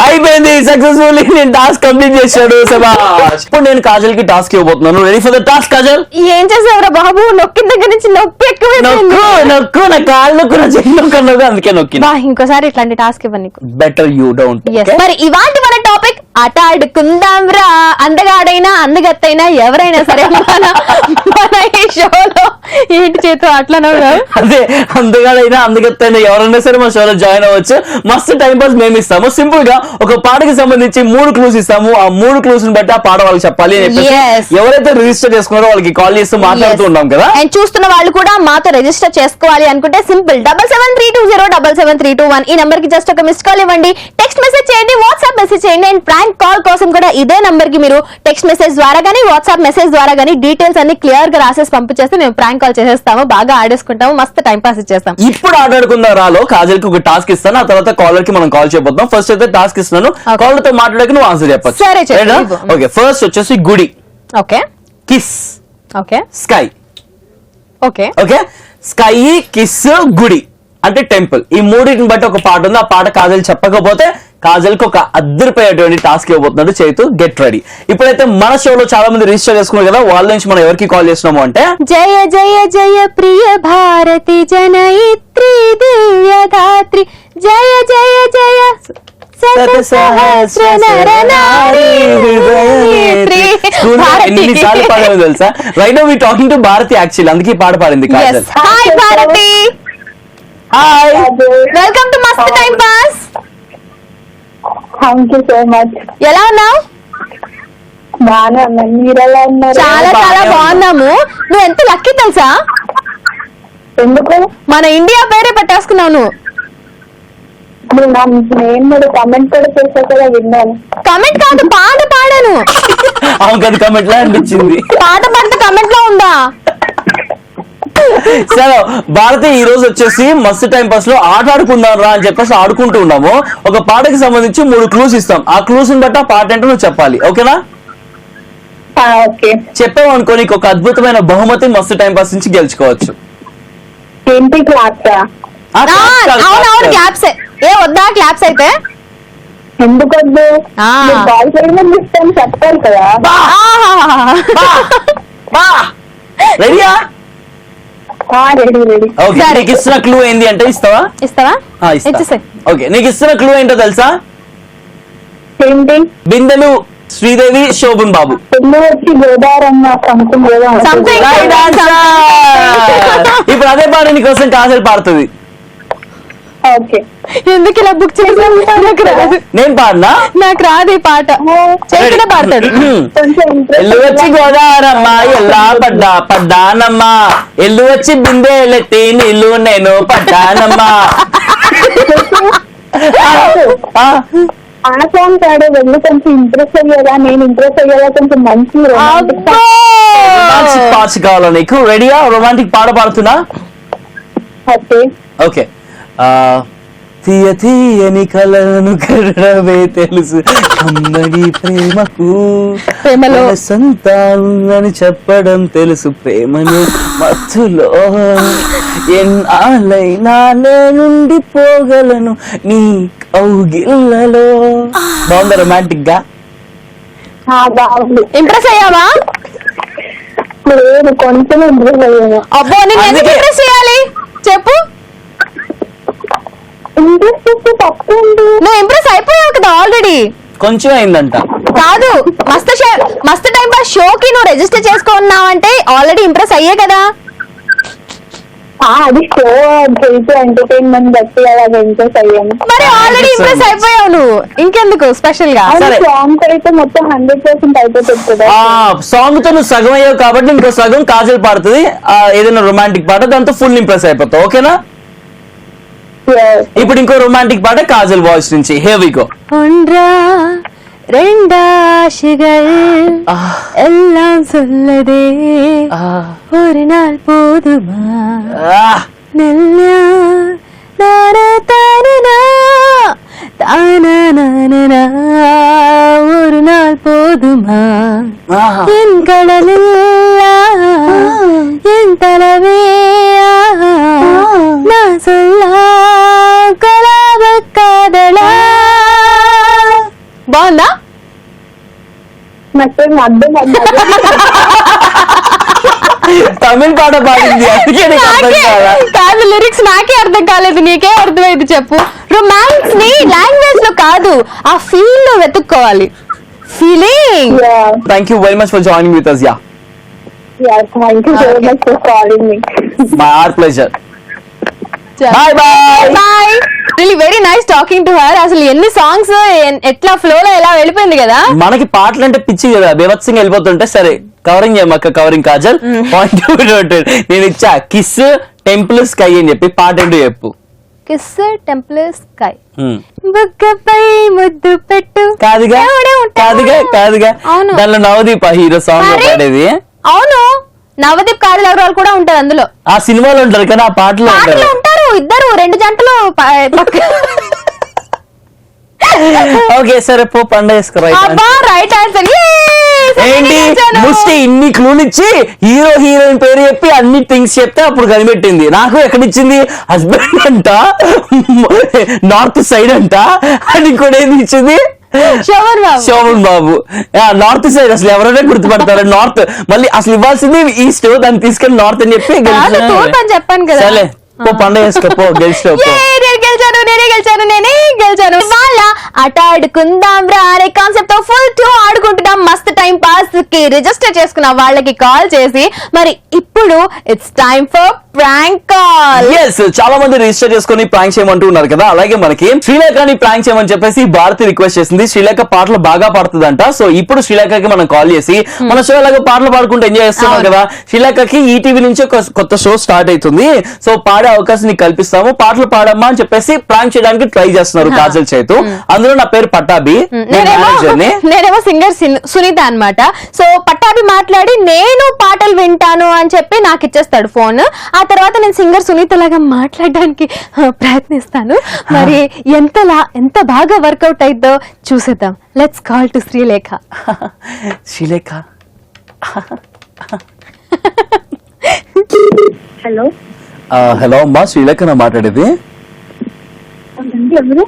అయిపోయింది సక్సెస్ఫుల్లీ. నేను టాస్క్ కంప్లీట్ చేశాడు. ఇప్పుడు నేను కాజల్ కి టాస్క్ ఇవ్వబోతున్నాను. Ready for the task Kajal? ఏం చేసావురా బాబు, నొక్కిన దగ్గర నుంచి నొప్పి ఎక్కువ. నొక్కు నా కాళ్ళు నొక్కు, నా చెయ్యి నొక్కు, అందుకే నొక్కి. ఇంకోసారి ఇట్లాంటి టాస్క్ ఇవ్వను నీకు. Better you don't. మరి ఇవాంటి మన టాపిక్ ఆట ఆడుకుందాం రా. అందగాడైనా అందగత్తైనా ఎవరైనా సరే మన ఈ షోలో ఏంటి చేతు అట్లా అదే అందగాడైనా అందగత్తైనా ఎవరైనా సరే మన షోలో జాయిన్ అవ్వచ్చు. మస్తు టైం పాస్ మేము ఇస్తాము. సింపుల్ గా ఒక పాటకి సంబంధించి 3 క్లూస్ ఇస్తాము. ఆ 3 క్లూస్ బట్టి ఆ పాట వాళ్ళకి చెప్పాలి. ఎవరైతే రిజిస్టర్ చేసుకున్నారో వాళ్ళకి కాల్ చేస్తూ మాట్లాడుతూ ఉంటాం కదా. అండ్ చూస్తున్న వాళ్ళు కూడా మాతో రిజిస్టర్ చేసుకోవాలి అనుకుంటే సింపుల్ 7732077321 ఈ నంబర్ కి జస్ట్ ఒక మిస్డ్ కాల్ ఇవ్వండి, టెక్స్ట్ మెసేజ్ చేయండి, వాట్సాప్ మెసేజ్ చేయండి. అండ్ ప్రాంక్ కాల్ కోసం కూడా ఇదే నంబర్ కి మీరు టెక్స్ట్ మెసేజ్ ద్వారా గానీ వాట్సాప్ మెసేజ్ ద్వారా గానీ డీటెయిల్స్ అన్ని క్లియర్ గా రాసేసి పంపించేస్తే మేము ప్రాంక్ కాల్ చేసేస్తాము, బాగా ఆడేసుకుంటాము, మస్తు టైం పాస్ ఇచ్చేస్తాం. ఇప్పుడు ఆడాడుకుందాం రాలో కాజల్ కి ఒక టాస్క్ ఇస్తాను, ఆ తర్వాత కాలర్ కి మనం కాల్ చేయబోతాం. ఫస్ట్ అయితే టాస్క్ ఇస్తున్నాను, కాలర్ తో మాట్లాడక నువ్వు ఆన్సర్ చెప్పచ్చు. సరే ఓకే. ఫస్ట్ వచ్చేసి గుడి, okay, kiss, okay, sky. Okay okay, sky, kiss, గుడి అంటే టెంపుల్. ఈ మూడింటిని బట్టి ఒక పాట ఉంది. ఆ పాట కాజల్ చెప్పకపోతే కాజల్ కి ఒక అద్దరిపోయేటువంటి టాస్క్ ఇవ్వబోతున్నాడు చేతు. Get ready. ఇప్పుడైతే మన షోలో చాలా మంది రిజిస్టర్ చేసుకున్నారు కదా, వాళ్ళ నుంచి మనం ఎవరికి కాల్ చేస్తున్నాము అంటే జయ జయ జయ ప్రియ భారతి జనయిత్రి దివ్యదాత్రి జయ జయ జయ ఎన్నిసార్లు పాడామో తెలుసా? Right now we talking to Bharati actually, అందుకే పాట పాడింది Kajal. Hi Bharati. Hi, welcome to Mast time pass. Thank you so much. ఎలా ఉన్నావు? బాగానే ఉన్నాను, మీరు ఎలా ఉన్నారు? చాలా చాలా బాగున్నాము. నువ్వు ఎంత లక్కీ తెలుసా? ఎందుకు? మన ఇండియా పేరే పెట్టేసుకున్నావు నువ్వు. నేను కమెంట్ కూడా చేసా కదా, విన్నాను. కమెంట్ కాదు, పాట పాడాను. అవును కదా, కమెంట్ లా అనిపించింది. పాట పాడితే కమెంట్ లో ఉందా? సరే భారతి, ఈ రోజు వచ్చేసి మస్తు టైం పాస్ లో ఆట ఆడుకుందాం రా అని చెప్పేసి ఆడుకుంటూ ఉన్నాము. ఒక పాటకి సంబంధించి 3 క్లూస్ ఇస్తాం. ఆ క్లూస్ బట్టి ఆ పాట ఏంటో నువ్వు చెప్పాలి. ఓకేనా? ఓకే. చెప్పావు అనుకో, నీకు ఒక అద్భుతమైన బహుమతి మస్తు టైం పాస్ నుంచి గెలుచుకోవచ్చు. ఏంటి క్లాస్? అవునవును, క్లాప్స్. ఏ వద్దా క్లాప్స్ అయితే? ఎందుకు వద్దు? కాల్ చేయమని ఇస్తాను, చెప్తాను కదా. రెడీయా? Ready ready. ఓకే, నీకు ఇస్తున్న క్లూ ఏంది అంటే ఇస్తావా? ఇస్తావా? ఓకే, నీకు ఇస్తున్న క్లూ ఏంటో తెలుసా? ఏంటి? బిందెలు శ్రీదేవి, శోభన్ బాబు. వచ్చి గోదావరమ్మ సంథింగ్. ఇప్పుడు అదే పాట నీకోసం కాజల్ పాడుతుంది. ఓకే. ఎందుకు ఇలా బుక్ చేసాను? నాకు రాదు. నేను పాడనా? నాకు రాదు ఈ పాట. చేతిలో పాడతాడు. ఎల్లు వచ్చి గోదావరమ్మ ఎల్లా పడ్డానమ్మా, ఎల్లు వచ్చి బిందెలెత్తి నీళ్ళు నేను పడ్డానమ్మా. ఆ సాంగ్ కాడే వెళ్ళి కొంచెం ఇంప్రెస్ అయ్యేలా, నేను ఇంప్రెస్ అయ్యేలా కొంచెం మంచి రొమాంటిక్ రొమాంటిక్ పార్ట్స్ కావాలా నీకు? రెడీయా? రొమాంటిక్ పాట పాడుతున్నా. ఓకే. ఓకే. తీయ తీయని కలను కరడమే తెలుసు కమ్మడి ప్రేమకు ప్రేమలో సంతానని చెప్పడం తెలుసు ప్రేమను మత్తులో ఎన్నాళ్ళైనా నుండిపోగలను నీ కౌగిళ్ళలో. బాగుందా రొమాంటిక్ గా? బాగుంది. ఇంప్రెస్ అయ్యావా? లేదు, కొంచెం ఇంప్రెస్ అయ్యాను. అబ్బో నేను ఎందుకు ఇంప్రెస్ చేయాలి చెప్పు? ఇంప్రెస్ చేస్తే తప్పేంటి? నువ్వు ఇంప్రెస్ అయిపోయావు కదా ఆల్రెడీ. కొంచెం అయిందంట. కాదు, మస్త్ టైం పాస్ షోకి నువ్వు రిజిస్టర్ చేసుకున్నావంటే ఆల్రెడీ ఇంప్రెస్ అయ్యే కదా. అది షో చేసి ఎంటర్టైన్మెంట్ బట్టి అలా ఇంప్రెస్ అయ్యాను. మరి ఆల్రెడీ ఇంప్రెస్ అయిపోయావు నువ్వు, ఇంకెందుకు స్పెషల్ గా? సాంగ్ అయితే మొత్తం 100% అయిపోతుంది కదా. సాంగ్ తో నువ్వు సగం అయ్యావు కాబట్టి ఇంకో సగం కాజల్ పాడుతుంది ఏదైనా రొమాంటిక్ పాట, దాంతో ఫుల్ ఇంప్రెస్ అయిపోతావు. ఓకేనా? ఇప్పుడు ఇంకో రొమాంటిక్ పాట కాజల్ వాయిస్ నుంచి. Here we go. ஒன்றா ரெண்டாசிகள் எல்லாம் சொல்லதே ஒரு நாள் போதுமா நெல்லா நானா தானனா தானா ஒரு நாள் போதுமா என் கடலெல்லாம் என் தலைவேயா நான் சொல்ல கலாப காதலா. బాగుందా? నాకు అర్థం తమిళ పాట పాడింది అందుకే నీకు అర్థం కాదా? కాదు, లిరిక్స్ నాకే అర్థం కాలేదు, నీకే అర్థమైంది చెప్పు. రొమాన్స్ ని లాంగ్వేజ్ లో కాదు, ఆ ఫీల్ లో వెతుక్కోవాలి. Feeling. Thank you very much for joining with us. Thank you so much for calling మీ. My our pleasure. Bye bye. Bye. Really very nice talking to her. అసలు ఎన్ని సాంగ్స్ ఎట్లా ఫ్లో లో ఎలా వెళ్ళిపోయింది కదా. మనకి పాటలు అంటే పిచ్చి కదా, బేవత్సంగా వెళ్ళిపోతుంటే సరే కవరింగ్ చేయమక్క కవరింగ్ కాజల్. పాయింట్ నేను ఇచ్చా కిస్ టెంపుల్ స్కై అని చెప్పి పాట ఏంటో చెప్పు. Kiss temple sky. బుగ్గపై ముద్దు పెట్టు. కాదుగా కాదుగా అవును. దానిలో నవదీప్ హీరో సాంగ్ పాడేది. అవును, నవదీప్ కాజల్ అగర్వాల్ కూడా ఉంటారు అందులో. ఆ సినిమాలో ఉంటారు కానీ ఆ పాటలో ఉంటారు ఇద్దరు, రెండు జంటలు. ఓకే సరే పో పండుగ వేసుకో. Right answer. ఏంటి ముష్టి ఇన్ని క్లూలు ఇచ్చి హీరో హీరోయిన్ పేరు చెప్పి అన్ని థింగ్స్ చెప్తే అప్పుడు కనిపెట్టింది. నాకు ఎక్కడిచ్చింది హస్బెండ్ అంట, నార్త్ సైడ్ అంట, అని కూడా ఏది ఇచ్చింది శోభన్ బాబు. నార్త్ సైడ్ అసలు ఎవరైనా గుర్తుపడతారు. నార్త్ మళ్ళీ అసలు ఇవ్వాల్సింది ఈస్ట్, దాన్ని తీసుకెళ్ళి నార్త్ అని చెప్పి చెప్పాను కదా. సరే పో పండుగ వేసుకో గెలిచిన. నేనే గెలిచాను. వాళ్ళ ఆట ఆడుకుందాం రా అనే కాన్సెప్ట్ తో ఫుల్ 2 ఆడుకుంటున్నాం. మస్త్ టైం పాస్ కి రిజిస్టర్ చేసుకున్న వాళ్ళకి కాల్ చేసి మరి ఇప్పుడు it's time for prank call. చాలా మంది రిజిస్టర్ చేసుకుని ప్రాంక్ చేయమంటూ ఉన్నారు కదా, అలాగే మనకి శ్రీలేఖని ప్రాంక్ చేయమని చెప్పేసి భారతి రిక్వెస్ట్ చేసింది. శ్రీలేఖ పాటలు బాగా పాడుతుందంట. సో ఇప్పుడు శ్రీలేఖకి మనం కాల్ చేసి మన షో ఎలాగో పాటలు పాడుకుంటూ ఎంజాయ్ చేస్తున్నాం కదా. శ్రీలేఖకి ఈటీవీ నుంచి ఒక కొత్త షో స్టార్ట్ అవుతుంది. సో పాడే అవకాశం నీకు కల్పిస్తాము, పాటలు పాడమ్మా అని చెప్పేసి ప్రాంక్ చేయడానికి ట్రై చేస్తున్నారు కాజల్ చేతు. అందులో నా పేరు పట్టాభి, నేనేమో సింగర్ సునీత అన్నమాట. సో పట్టాభి మాట్లాడి నేను పాటలు వింటాను అని చెప్పి నాకు ఇచ్చేస్తాడు ఫోన్. ఆ తర్వాత నేను సింగర్ సునీత లాగా మాట్లాడడానికి ప్రయత్నిస్తాను. మరి ఎంత బాగా వర్కౌట్ అయిద్దో చూసేద్దాం. Let's call to Srilekha. Srilekha hello. Hello అమ్మా, శ్రీలేఖ నా మాట్లాడేది. ఎవరు?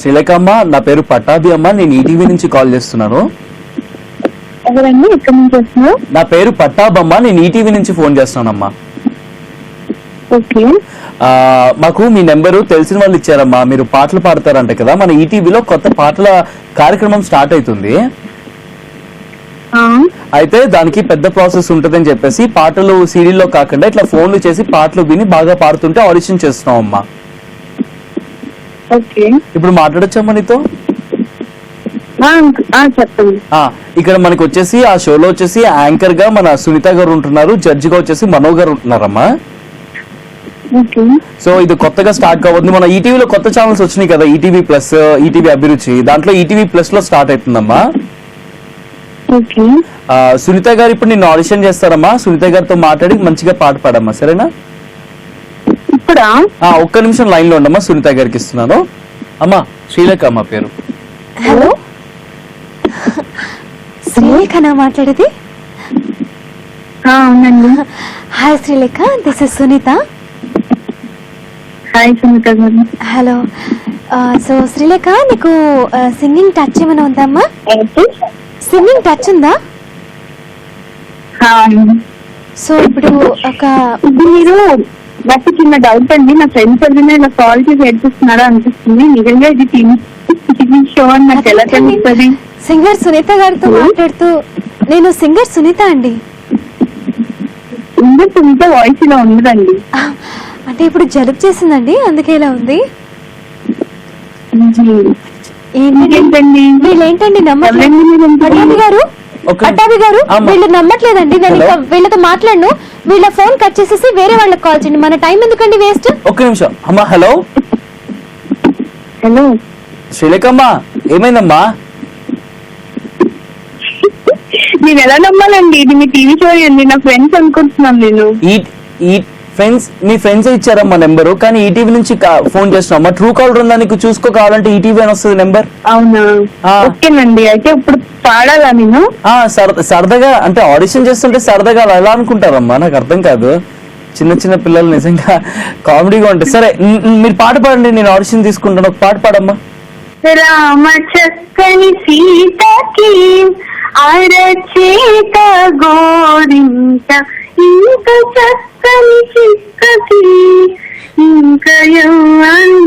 శ్రీలేఖ అమ్మ, నా పేరు పట్టాభి అమ్మ, నేను ఈటీవీ నుంచి కాల్ చేస్తున్నాను. ఎవరండి, ఎక్కడి నుంచి వస్తున్నారు? నా పేరు పట్టాభమ్మ, నేను ఈటీవీ నుంచి ఫోన్ చేస్తున్నానమ్మా. ఓకే. మాకు మీ నెంబరు తెలిసిన వాళ్ళు ఇచ్చారమ్మా, మీరు పాటలు పాడతారంట కదా. మన ఈటీవీలో కొత్త పాటల కార్యక్రమం స్టార్ట్ అవుతుంది. అయితే దానికి పెద్ద ప్రాసెస్ ఉంటుందని చెప్పేసి పాటలు సీరియల్లో కాకుండా ఇట్లా ఫోన్లు చేసి పాటలు విని బాగా పాడుతుంటే ఆడిషన్ చేస్తున్నాం అమ్మా. ఇప్పుడు మాట్లాడొచ్చమ్మా నీతో? చెప్పండి. ఇక్కడ మనకి వచ్చేసి ఆ షోలో వచ్చేసి యాంకర్ గా మన సునీత గారు ఉంటున్నారు, జడ్జి గా వచ్చేసి మనో గారు ఉంటున్నారమ్మా. ఓకే. సో ఇది కొత్తగా స్టార్ట్ కాబోతుంది. మన ఈటీవీలో కొత్త ఛానల్స్ వచ్చినాయి కదా, ఈటీవీ ప్లస్, ఈటీవీ అభిరుచి, దాంట్లో ఈటీవీ ప్లస్ లో స్టార్ట్ అవుతుందమ్మా. ఓకే. సునీత గారు ఇప్పుడు నిన్ను ఆడిషన్ చేస్తారమ్మా. సునీత గారితో మాట్లాడి మంచిగా పాట పాడమ్మా, సరేనా? ఇప్పుడా? ఒక్క నిమిషం లైన్ లో ఉండమ్మా, సునీత గారికి ఇస్తున్నాను. అమ్మా శ్రీలేఖ అమ్మా పేరు. హలో శ్రీలేఖనా మాట్లాడేది? అవునండి. Hi Srilekha, this is Sunitha. Hi Sunitha గారు. హలో. సో శ్రీలేఖ, నీకు సింగింగ్ టచ్ ఏమైనా ఉందమ్మా? ఏంటి? సింగింగ్ టచ్ ఉందా? సో ఇప్పుడు మీరు నాకు చిన్న డౌట్ అండి. నా ఫ్రెండ్స్ ఎవరైనా ఇలా కాల్ చేసి ఏడిపిస్తున్నారా అనిపిస్తుంది. నిజంగా ఇది టీవీ షో అని నాకు ఎలా తెలుస్తుంది? సింగర్ సునీత గారితో మాట్లాడుతూ, నేను సింగర్ సునీత అండి. సునీత వాయిస్ ఇలా ఉండదండి. అంటే ఇప్పుడు జలుబు చేసిందండి, అందుకే ఇలా ఉంది. ఏంటండి వీళ్ళేంటండి నమ్మట్లేదు గారు, పట్టాభి గారు, వీళ్ళు నమ్మట్లేదండి. నేను ఇంకా వీళ్ళతో మాట్లాడను. వీళ్ళ ఫోన్ కట్ చేసేసి వేరే వాళ్ళకి కాల్ చేయండి. మన టైం ఎందుకండి వేస్ట్? ఒక్క నిమిషం అమ్మా. హలో హలో శ్రీలేఖమ్మా, ఏమైందమ్మా? నేను ఎలా నమ్మాలండి? ఇది మీ టీవీ షో అండి. నా ఫ్రెండ్స్ అనుకుంటున్నాను నేను. ఈ ఫ్రెండ్స్, మీ ఫ్రెండ్స్ ఇచ్చారమ్మా నెంబరు, కానీ ఈటీవీ నుంచి ఫోన్ చేస్తున్నామ్మా. ట్రూ కాలర్ ఉందా నీకు? చూసుకో, కావాలంటే ఈటీవీ అని వస్తుంది నెంబర్. అవునా? ఓకేనండి. అయితే ఇప్పుడు పాడాలా నేను? సరదాగా అంటే ఆడిషన్ చేస్తుంటే సరదాగా ఎలా అనుకుంటారమ్మా? నాకు అర్థం కాదు. చిన్న చిన్న పిల్లలు నిజంగా కామెడీగా ఉంటాయి. సరే మీరు పాట పాడండి, నేను ఆడిషన్ తీసుకుంటాను. ఒక పాట పాడమ్మా. రామ చక్కని సీతకి అరచేత గోరింట, ఇంక చక్కని చిక్కకి ఇంకా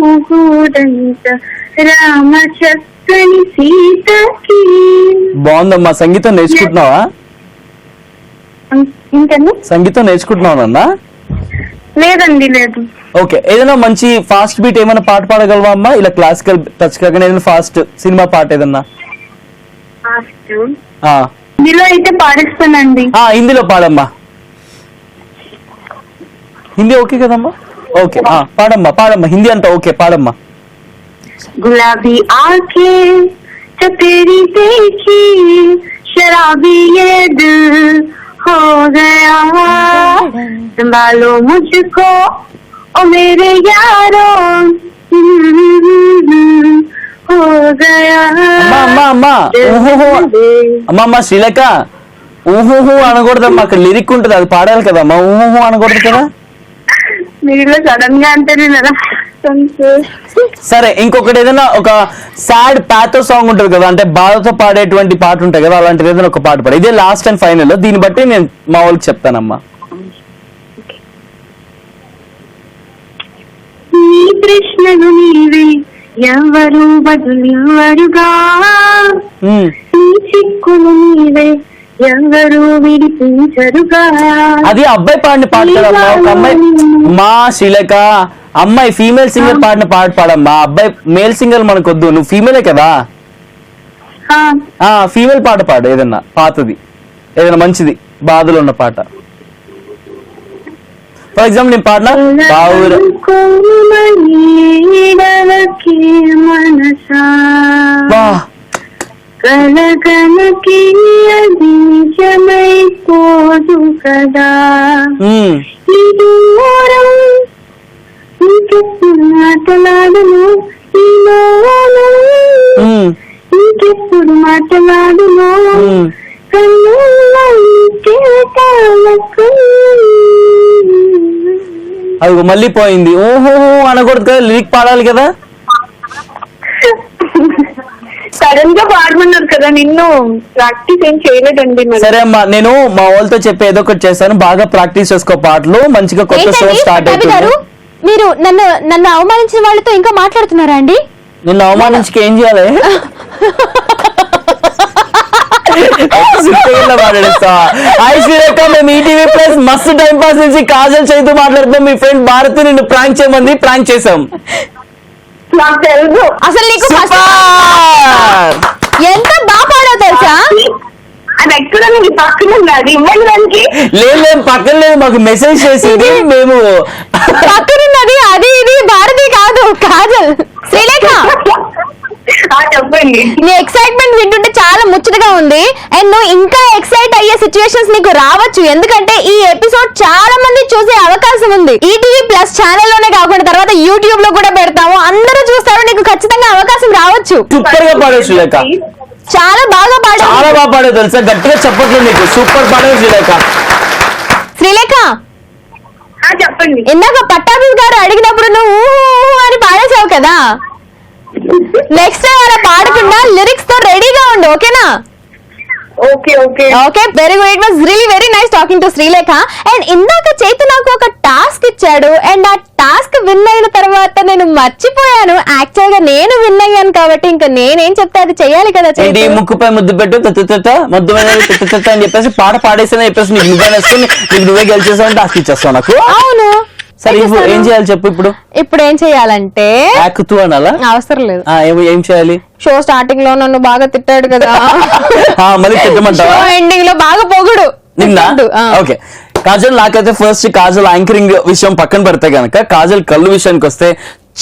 ముహూడంట, రామ చక్కని సీతకి. బాగుందమ్మా. సంగీతం నేర్చుకుంటున్నావా? ఇంకండి సంగీతం నేర్చుకుంటున్నావన్నా? లేదండి, లేదు. ఓకే, ఏదైనా మంచి ఫాస్ట్ బీట్ ఏమైనా పాట పాడగలవా అమ్మా? ఇలా క్లాసికల్ టచ్ కాకుండా ఏదైనా ఫాస్ట్ సినిమా పాట ఏదన్నా? ఇందులో అయితే పాడిస్తానండి. హిందీలో పాడమ్మా. హిందీ ఓకే కదమ్మా? ఓకే, పాడమ్మా పాడమ్మా. హిందీ అంతా ఓకే, పాడమ్మా. గులాబీ ఆంఖే जो तेरी देखी शराबी ये दिल हो गया, संभालो मुझको ओ मेरे यारो हो गया. అమ్మా శ్రీలేఖ, ఊహూ అనకూడదమ్మా. అక్కడ లిరిక్ ఉంటుంది, అది పాడాలి కదమ్మా. ఊహూ అనకూడదు కదా. మీరు సడన్ గా అంటే నేను ఎలా? సరే, ఇంకొకటి ఏదైనా ఒక సాడ్ పాతో సాంగ్ ఉంటుంది కదా, అంటే బాధతో పాడేటువంటి పాట ఉంటాయి కదా, అలాంటిది ఏదైనా ఒక పాట పాడు. ఇదే లాస్ట్ అండ్ ఫైనల్. దీన్ని బట్టి నేను మా వాళ్ళకి చెప్తానమ్మా. నీ ప్రశ్నలు నీవే ఎవరు బదులివ్వరుగా, నీ చిక్కులు నీవే ఎవరు విడిపించరుగా. అది అబ్బాయి పాడిన పాట కదమ్మా. ఒక అమ్మాయి, మా శ్రీలేఖ, అమ్మాయి ఫీమేల్ సింగర్ పాడిన పాట పాడమ్మా. అబ్బాయి మేల్ సింగర్ మనకొద్దు, నువ్వు ఫీమేలే కదా. ఫీమేల్ పాట పాడు, ఏదన్నా పాతది, ఏదైనా మంచిది, బాధలో ఉన్న పాట. ఫర్ ఎగ్జాంపుల్ నేను పాడినా బావుర కలకలకి అది నిజమైపోదు కదా, ఈ దూరం ఇంకెప్పుడు మాట్లాడను, ఈ మౌనం ఇంకెప్పుడు మాట్లాడను, కన్నుల్లో అది మళ్ళీ పోయింది. ఓహో అనకూడదు కదా, లిరిక్ పాడాలి కదా. సడన్ గా పాడమన్నారు కదా, నిన్ను ప్రాక్టీస్ ఏం చేయలేదండి. సరే అమ్మా, నేను మా వాళ్ళతో చెప్పి ఏదో ఒకటి చేస్తాను. బాగా ప్రాక్టీస్ చేసుకో పాటలు, మంచిగా కొత్త షో స్టార్ట్ అవుతుంది. మీరు నన్ను అవమానించిన వాళ్ళతో ఇంకా మాట్లాడుతున్నారా అండి? నిన్ను అవమానించుకు ఏం చేయాలి? మేము ఈటీవీ ప్లస్ మస్తు టైం పాస్ నుంచి కాజల్ చైతూ మాట్లాడుతాం. మీ ఫ్రెండ్ భారతి నిన్ను ప్రాంక్ చేయమంది, ప్రాంక్ చేసాం. నాకు తెలుసు. అసలు నీకు ఎంత బాగా పాడావు తెలుసా? అది ఎక్కడ నీ పక్కన ఉంది, అది ఇవ్వండి దానికి. లేదు పక్కన లేదు, మాకు మెసేజ్ చేసింది. మేము పక్కనున్నది అది ఇది భారతి కాదు, కాజల్. శ్రీలేఖ, చెప్పండి. నీ ఎక్సైట్మెంట్ వింటుంటే చాలా ముచ్చటగా ఉంది. అండ్ నువ్వు ఇంకా ఎక్సైట్ అయ్యే సిచ్యువేషన్స్ నీకు రావచ్చు, ఎందుకంటే ఈ ఎపిసోడ్ చాలా మంది చూసే అవకాశం ఉంది. ఈటీవీ ప్లస్ ఛానల్ లోనే కాకుండా తర్వాత యూట్యూబ్ లో కూడా పెడతాము, అందరూ చూస్తారు. నీకు ఖచ్చితంగా అవకాశం రావచ్చు. సూపర్ గా పాడావు శ్రీలేఖ, చాలా బాగా చాలా బాగా పాడావు తెలుసా. గట్టిగా చెప్పట్లేదు నీకు, సూపర్ పాడావు శ్రీలేఖ. శ్రీలేఖ, చెప్పండి. ఇందాక పట్టాభి గారు అడిగినప్పుడు నువ్వు ఊహు అని పాడేసావు కదా, నెక్స్ట్ టైం అలా పాడకుండా లిరిక్స్ తో రెడీగా ఉండు, ఓకేనా? Okay okay okay, very good. It was really very nice talking to Srilekha. And ఇందాక చైతు నాకు ఒక టాస్క్ ఇచ్చాడు, అండ్ ఆ టాస్క్ విన్ అయిన తర్వాత నేను మర్చిపోయాను. యాక్చువల్ గా నేను విన్ అయ్యాను కాబట్టి ఇంకా నేనేం చెప్తే అది చెయ్యాలి కదా. ఏంటి ముక్కుపై ముద్దు పెట్టు ముద్దు అని చెప్పేసి పాట పాడేసి చెప్పేసి నీకు నువ్వే వేసుకుని నీకు నువ్వే గెలిచేసావు, టాస్క్ ఇచ్చేస్తావు నాకు. అవును, సరే ఇప్పుడు ఏం చేయాలి చెప్పు. ఇప్పుడు ఏం చేయాలంటే యాకుతూ అనాలా? అవసరం లేదు. ఏం చేయాలి? షో స్టార్టింగ్ లో నన్ను బాగా తిట్టాడు కదా, మళ్ళీ తిట్టమంటావా? ఎండింగ్ లో బాగా పొగుడు నిన్న. ఓకే కాజల్, నాకైతే ఫస్ట్ కాజల్ యాంకరింగ్ విషయం పక్కన పెడితే గనక కాజల్ కళ్ళు విషయానికి వస్తే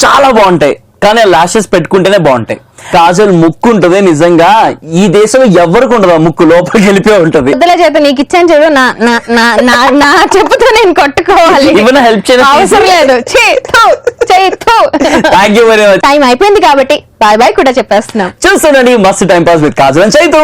చాలా బాగుంటాయి, కానీ లాషెస్ పెట్టుకుంటేనే బాగుంటాయి. కాజల్ ముక్కు ఉంటది, నిజంగా ఈ దేశంలో ఎవరికి ఉండదు ఆ ముక్కు, లోపలికి వెళ్ళిపోయి ఉంటది. వద్దులే చేత, నీకు ఇచ్చాను చూడు, నా చెప్పుతో నేను కొట్టుకోవాలి. ఏమైనా హెల్ప్ చేయడం అవసరం లేదు. Thank you very much. Time అయిపోయింది కాబట్టి బాయ్ బాయ్ కూడా చెప్పేస్తున్నాం. చూస్తుండండి మస్తు time pass with Kajal and Chaitu.